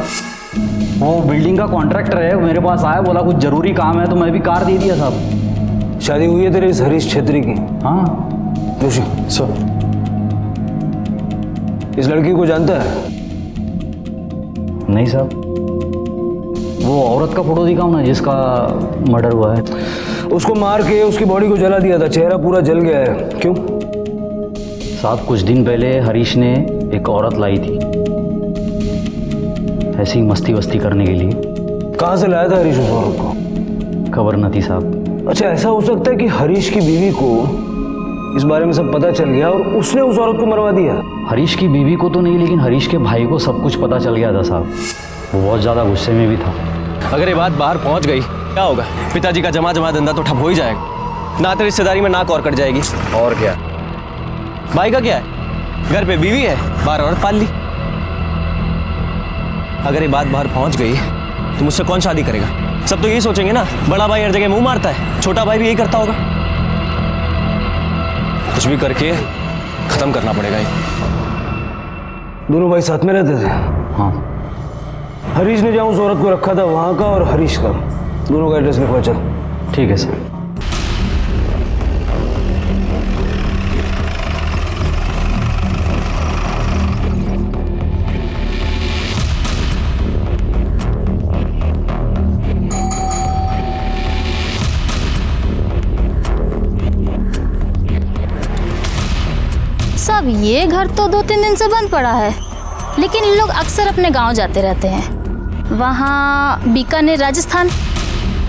वो बिल्डिंग का कॉन्ट्रैक्टर है, मेरे पास आया, बोला कुछ जरूरी काम है, तो मैं भी कार दे दिया साहब। शादी हुई है तेरे इस हरीश छेत्री की? हाँ। जोशी सर, इस लड़की को जानता है? नहीं साहब। वो औरत का फोटो दिखाओ ना जिसका मर्डर हुआ है। उसको मार के उसकी बॉडी को जला दिया था, चेहरा पूरा जल गया है। क्यों? साहब कुछ दिन पहले हरीश ने एक औरत लाई थी, ऐसी मस्ती वस्ती करने के लिए। कहाँ से लाया था हरीश उस औरत को? खबर न थी साहब। अच्छा, ऐसा हो सकता है कि हरीश की बीवी को इस बारे में सब पता चल गया और उसने उस औरत को मरवा दिया? हरीश की बीवी को तो नहीं, लेकिन हरीश के भाई को सब कुछ पता चल गया था साहब। वो बहुत ज़्यादा गुस्से में भी था। अगर ये बात बाहर पहुंच गई क्या होगा? पिताजी का जमा धंधा तो ठप हो ही जाएगा, नाते रिश्तेदारी में नाक और कट जाएगी। और क्या? भाई का क्या है, घर पे बीवी है, बाहर औरत पाल ली। अगर ये बात बाहर पहुंच गई तो मुझसे कौन शादी करेगा? सब तो यही सोचेंगे ना, बड़ा भाई हर जगह मुंह मारता है, छोटा भाई भी यही करता होगा। कुछ भी करके खत्म करना पड़ेगा ये। दोनों भाई साथ में रहते थे? हाँ। हरीश ने जहाँ उस औरत को रखा था वहां का और हरीश का, दोनों का एड्रेस लिखवा। चल। ठीक है सर। सब ये घर तो 2-3 दिन से बंद पड़ा है, लेकिन इन लोग अक्सर अपने गांव जाते रहते हैं। वहाँ बीकानेर, राजस्थान।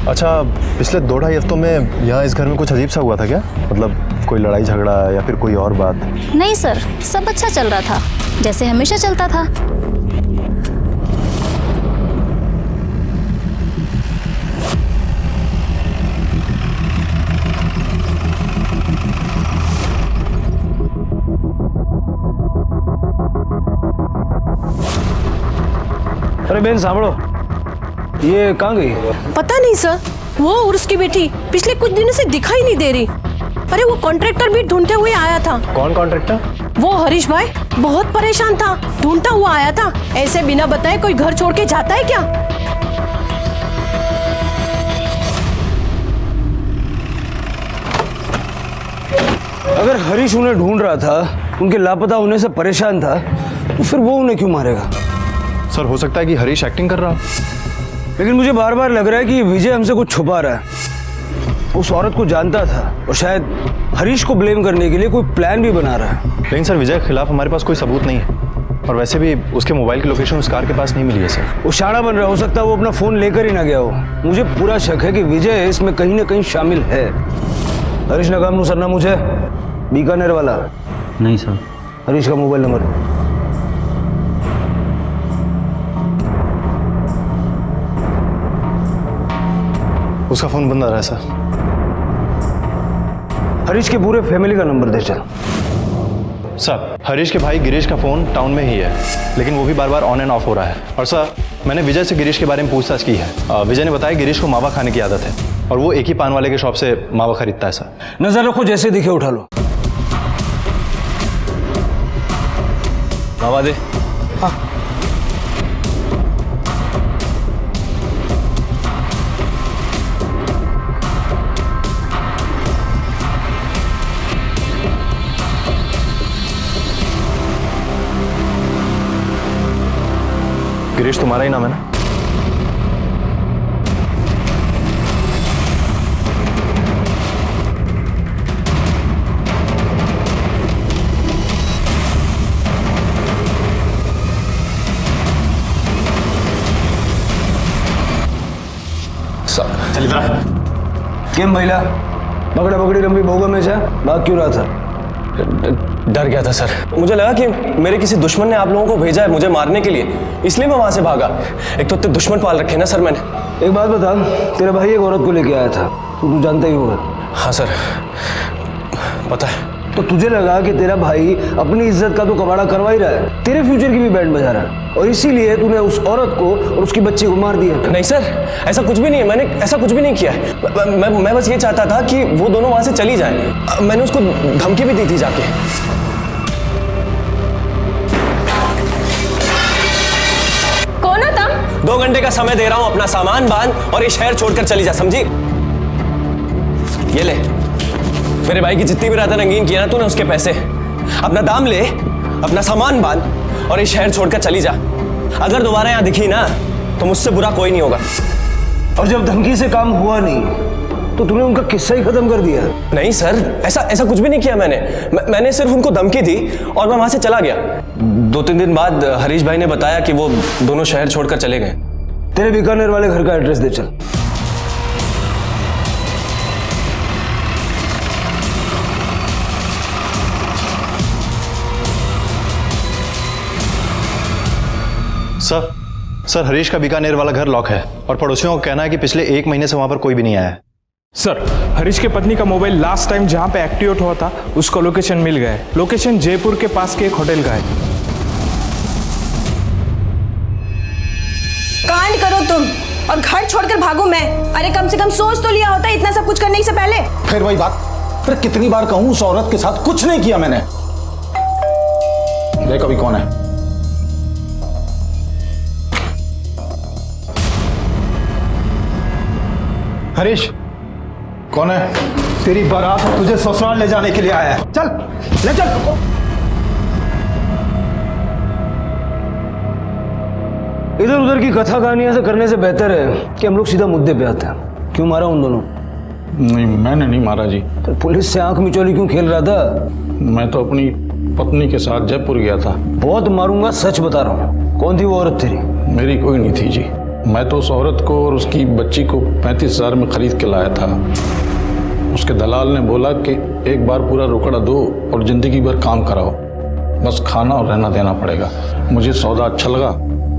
अच्छा, पिछले 2-2.5 हफ्तों में यहाँ इस घर में कुछ अजीब सा हुआ था क्या? मतलब कोई लड़ाई झगड़ा या फिर कोई और बात? नहीं सर, सब अच्छा चल रहा था, जैसे हमेशा चलता था। अरे बहन सांभो, ये कहाँ गई? पता नहीं सर, वो और उसकी बेटी पिछले कुछ दिनों से दिखाई नहीं दे रही। अरे वो कॉन्ट्रैक्टर भी ढूंढते हुए आया था। कौन कॉन्ट्रैक्टर? वो हरीश भाई, बहुत परेशान था, ढूंढता हुआ आया था। ऐसे बिना बताए कोई घर छोड़ के जाता है क्या? अगर हरीश उन्हें ढूंढ रहा था, उनके लापता होने से परेशान था, तो फिर वो उन्हें क्यों मारेगा? सर, हो सकता है कि हरीश एक्टिंग कर रहा, लेकिन मुझे बार बार लग रहा है कि विजय हमसे कुछ छुपा रहा है। उस औरत को जानता था और शायद हरीश को ब्लेम करने के लिए कोई प्लान भी बना रहा है। लेकिन सर, विजय के खिलाफ हमारे पास कोई सबूत नहीं है, और वैसे भी उसके मोबाइल की लोकेशन उस कार के पास नहीं मिली है सर। वो शाड़ा बन रहा, हो सकता है वो अपना फोन लेकर ही ना गया हो। मुझे पूरा शक है कि विजय इसमें कहीं ना कहीं शामिल है। हरीश नगाम सरना मुझे बीकानेर वाला? नहीं सर। हरीश का मोबाइल नंबर? उसका फोन बंद आ रहा है सर। हरीश के पूरे फैमिली का नंबर दे चल। सर, हरीश के भाई गिरीश का फोन टाउन में ही है, लेकिन वो भी बार बार ऑन एंड ऑफ हो रहा है। और सर, मैंने विजय से गिरीश के बारे में पूछताछ की है। विजय ने बताया गिरीश को मावा खाने की आदत है और वो एक ही पान वाले के शॉप से मावा खरीदता है सर। नजर रखो, जैसे दिखे उठा लो। मावा दे। हाँ। गिरीश तुम्हारा ही नाम है ना? चल इधर। केम महिला पकड़ा पकड़ी लंबी भोगा में से भाग क्यों रहा था? डर गया था सर, मुझे लगा कि मेरे किसी दुश्मन ने आप लोगों को भेजा है मुझे मारने के लिए, इसलिए मैं वहां से भागा। एक तो इतने दुश्मन पाल रखे ना सर मैंने। एक बात बता, तेरा भाई एक औरत को लेके आया था, तू जानता ही होगा। हाँ सर पता है। तो तुझे लगा कि तेरा भाई अपनी इज्जत का तो कबाड़ा करवा ही रहा है, तेरे फ्यूचर की भी बैंड बजा रहा है, और इसीलिए तूने उस औरत को और उसकी बच्ची को मार दिया। नहीं सर, ऐसा कुछ भी नहीं है, मैंने ऐसा कुछ भी नहीं किया है। मैं बस ये चाहता था कि वो दोनों वहां से चली जाएं। मैंने उसको धमकी भी दी थी जाके। कौन है तुम? 2 घंटे का समय दे रहा हूं, अपना सामान बांध और ये शहर छोड़कर चली जा, समझी? ये ले, मेरे भाई की जितनी भी रात रंगीन किया ना तूने उसके पैसे, अपना दाम ले, अपना सामान बांध और ये शहर छोड़कर चली जा। अगर दोबारा यहां दिखी ना तो मुझसे बुरा कोई नहीं होगा। और जब धमकी से काम हुआ नहीं तो तूने उनका किस्सा ही खत्म कर दिया। नहीं सर, ऐसा कुछ भी नहीं किया मैंने सिर्फ उनको धमकी दी और मैं वहां से चला गया। 2-3 दिन बाद हरीश भाई ने बताया कि वो दोनों शहर छोड़कर चले गए। तेरे बीकानेर वाले घर का एड्रेस दे चल। सर हरीश का बीकानेर वाला घर लॉक है और पड़ोसियों का कहना है कि पिछले 1 महीने से वहां पर कोई भी नहीं आया है। सर, हरीश के पत्नी का मोबाइल लास्ट टाइम जहां पे एक्टिवेट हुआ था उसका लोकेशन मिल गया है। लोकेशन जयपुर के पास के एक होटल का है। कांड करो तुम और घर छोड़कर भागो मैं। अरे कम से कम सोच तो लिया होता इतना सब कुछ करने से पहले। फिर वही बात, फिर कितनी बार कहूं उस औरत के साथ कुछ नहीं किया मैंने। देख अभी कौन है। हरीश कौन है? तेरी बारात तुझे ससुराल ले जाने के लिए आया है। चल ले चल। इधर उधर की कथा कहानियां से करने से बेहतर है कि हम लोग सीधा मुद्दे पे आते हैं। क्यों मारा उन दोनों? नहीं मैंने नहीं मारा जी। तो पुलिस से आंख मिचौली क्यों खेल रहा था? मैं तो अपनी पत्नी के साथ जयपुर गया था। बहुत मारूंगा, सच बता रहा हूँ। कौन थी वो औरत तेरी? मेरी कोई नहीं थी जी। मैं तो उस औरत को और उसकी बच्ची को 35,000 में खरीद के लाया था। उसके दलाल ने बोला कि एक बार पूरा रोकड़ा दो और जिंदगी भर काम कराओ, बस खाना और रहना देना पड़ेगा। मुझे सौदा अच्छा लगा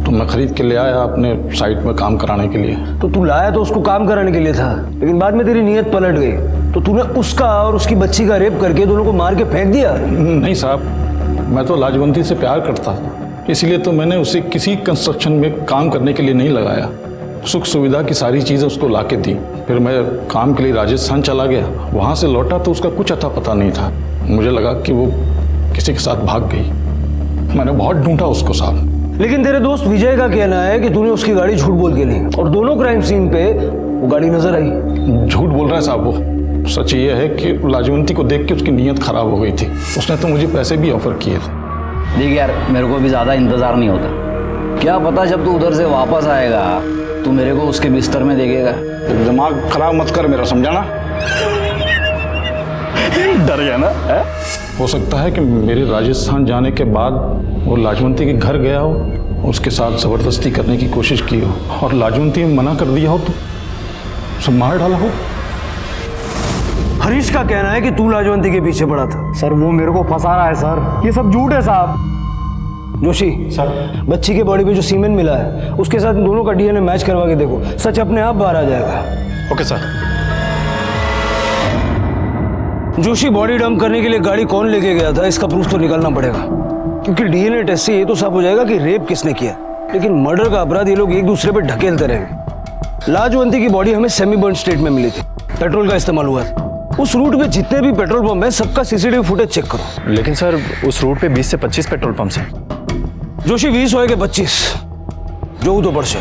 तो मैं खरीद के ले आया अपने साइट में काम कराने के लिए। तो तू लाया तो उसको काम कराने के लिए था, लेकिन बाद में तेरी नीयत पलट गई तो तूने उसका और उसकी बच्ची का रेप करके दोनों को मार के फेंक दिया। नहीं साहब, मैं तो लाजवंती से प्यार करता था, इसलिए तो मैंने उसे किसी कंस्ट्रक्शन में काम करने के लिए नहीं लगाया। सुख सुविधा की सारी चीज़ें उसको ला के दी। फिर मैं काम के लिए राजस्थान चला गया, वहाँ से लौटा तो उसका कुछ अता पता नहीं था। मुझे लगा कि वो किसी के साथ भाग गई। मैंने बहुत ढूंढा उसको साहब। लेकिन तेरे दोस्त विजय का कहना है कि तूने उसकी गाड़ी झूठ बोल के ली और दोनों क्राइम सीन पे वो गाड़ी नजर आई। झूठ बोल रहा है साहब वो। सच ये है कि लाजवंती को देख के उसकी नीयत खराब हो गई थी। उसने तो मुझे पैसे भी ऑफर किए थे। देख यार, मेरे को भी ज़्यादा इंतज़ार नहीं होता। क्या पता जब तू उधर से वापस आएगा तू मेरे को उसके बिस्तर में देखेगा। दिमाग खराब मत कर मेरा, समझा ना? डर गया ना है? हो सकता है कि मेरे राजस्थान जाने के बाद वो लाजवंती के घर गया हो, उसके साथ ज़बरदस्ती करने की कोशिश की हो और लाजवंती ने मना कर दिया हो तो उसे मार डाला हो। हरीश का कहना है कि तू लाजवंती के पीछे पड़ा था। सर वो मेरे को फंसा रहा है सर, ये सब झूठ है साहब। जोशी सर, बच्ची के बॉडी पे जो सीमेंट मिला है उसके साथ दोनों का डीएनए मैच करवा के देखो, सच अपने आप बाहर आ जाएगा। Okay sir. Joshi, body dump करने के लिए गाड़ी कौन लेके गया था इसका प्रूफ तो निकालना पड़ेगा, क्योंकि डीएनए टेस्ट से ये तो साफ हो जाएगा कि रेप किसने किया, लेकिन मर्डर का अपराध ये लोग एक दूसरे पे ढकेलते रहेंगे। लाजवंती की बॉडी हमें सेमी बर्न स्टेट में मिली थी, पेट्रोल का इस्तेमाल हुआ था। उस रूट पे जितने भी पेट्रोल पंप है सबका सीसीटीवी फुटेज चेक करो। लेकिन सर उस रूट पे 20 से 25 पेट्रोल पंप्स हैं। जोशी 20 होए के 25 जो तो पड़से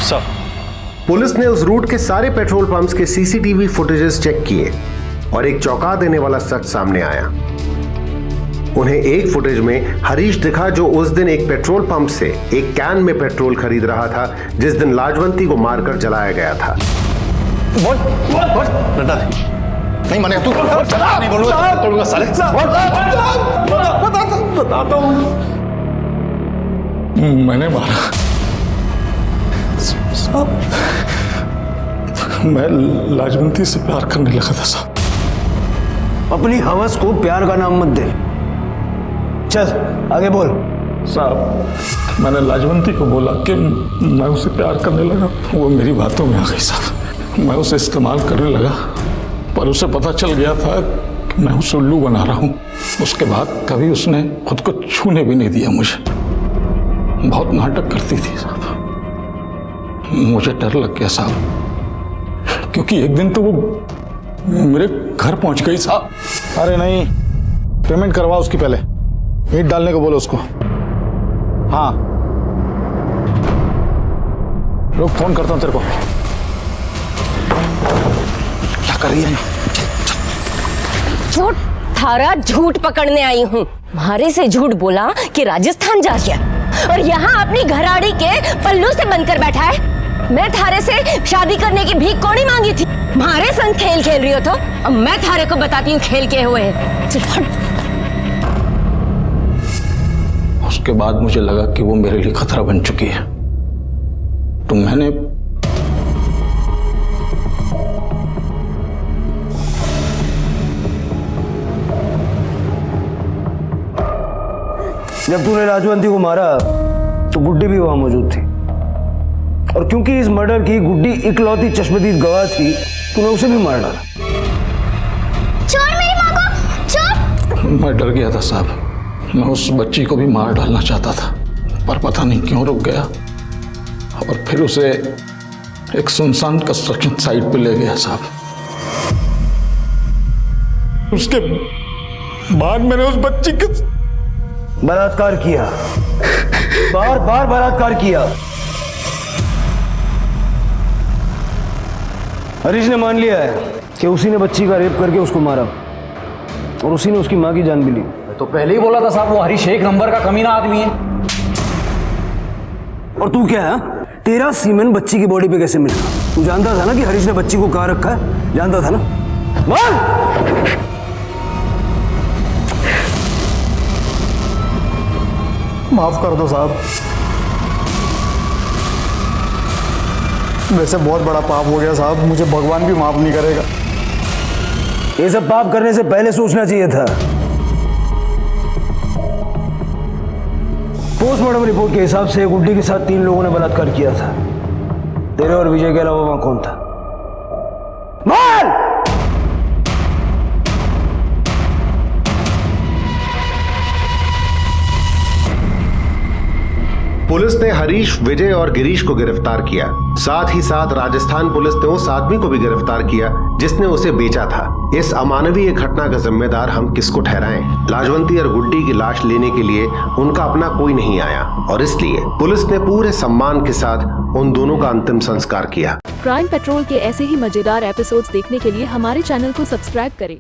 सर। पुलिस ने उस रूट के सारे पेट्रोल पंप्स के सीसीटीवी फुटेजेस चेक किए और एक चौंका देने वाला सच सामने आया। उन्हें एक फुटेज में हरीश दिखा जो उस दिन एक पेट्रोल पंप से एक कैन में पेट्रोल खरीद रहा था जिस दिन लाजवंती को मारकर जलाया गया था। नहीं माने तू नहीं बोलूंगा साले। बताता हूँ मैंने मारा साहब, मैं लाजवंती से प्यार करने लगा था साहब। अपनी हवस को प्यार का नाम मत दे, चल आगे बोल। साहब मैंने लाजवंती को बोला कि मैं उसे प्यार करने लगा, वो मेरी बातों में आ गई साहब। मैं उसे इस्तेमाल करने लगा पर उसे पता चल गया था कि मैं उसे उल्लू बना रहा हूँ। उसके बाद कभी उसने खुद को छूने भी नहीं दिया मुझे। बहुत नाटक करती थी साहब, मुझे डर लग गया साहब, क्योंकि एक दिन तो वो मेरे घर पहुंच गई साहब। अरे नहीं, पेमेंट करवा उसकी, पहले ईंट डालने को बोलो उसको। हाँ रुक, फोन करता हूं तेरे को। क्या कर रही है? झूठ थारा झूठ पकड़ने आई हूँ। मारे से झूठ बोला कि राजस्थान जा गया और यहाँ अपनी घराड़ी के पल्लू से बनकर बैठा है। मैं थारे से शादी करने की भीख कौड़ी मांगी थी, मारे संग खेल खेल रही हो तो अब मैं थारे को बताती हूँ खेल के हुए हैं। चल हट। उसके बाद मुझे लगा कि वो मेरे लिए खतरा बन चुकी है, तो मैंने जब तूने लाजवंती को मारा तो गुड्डी भी वहां मौजूद थी, और क्योंकि इस मर्डर की गुड्डी इकलौती चश्मदीद गवाह थी, तूने उसे भी मार डाला। छोड़ मेरी माँ को, छोड़। मैं डर गया था साहब, मैं उस बच्ची को भी मार डालना चाहता था पर पता नहीं क्यों रुक गया और फिर उसे एक सुनसान कंस्ट्रक्शन साइट पे ले गया साहब। उसके बाद मैंने उस बच्ची के बलात्कार किया, बार बार बलात्कार किया। हरीश ने मान लिया है कि उसी ने बच्ची का रेप करके उसको मारा और उसी ने उसकी मां की जान भी ली। तो पहले ही बोला था साहब, वो हरीश एक नंबर का कमीना आदमी है। और तू क्या है? तेरा सीमेन बच्ची की बॉडी पे कैसे मिला? तू जानता था ना कि हरीश ने बच्ची को कहाँ रखा है? जानता था ना? बोल। माफ कर दो साहब, वैसे बहुत बड़ा पाप हो गया साहब, मुझे भगवान भी माफ नहीं करेगा। ये सब पाप करने से पहले सोचना चाहिए था। पोस्टमार्टम रिपोर्ट के हिसाब से गुड्डी के साथ 3 लोगों ने बलात्कार किया था। तेरे और विजय के अलावा वहां कौन था? बोल! पुलिस ने हरीश, विजय और गिरीश को गिरफ्तार किया। साथ ही साथ राजस्थान पुलिस ने उस आदमी को भी गिरफ्तार किया जिसने उसे बेचा था। इस अमानवीय घटना का जिम्मेदार हम किसको ठहराएं? लाजवंती और गुड्डी की लाश लेने के लिए उनका अपना कोई नहीं आया और इसलिए पुलिस ने पूरे सम्मान के साथ उन दोनों का अंतिम संस्कार किया। क्राइम पेट्रोल के ऐसे ही मजेदार एपिसोड्स देखने के लिए हमारे चैनल को सब्सक्राइब करें।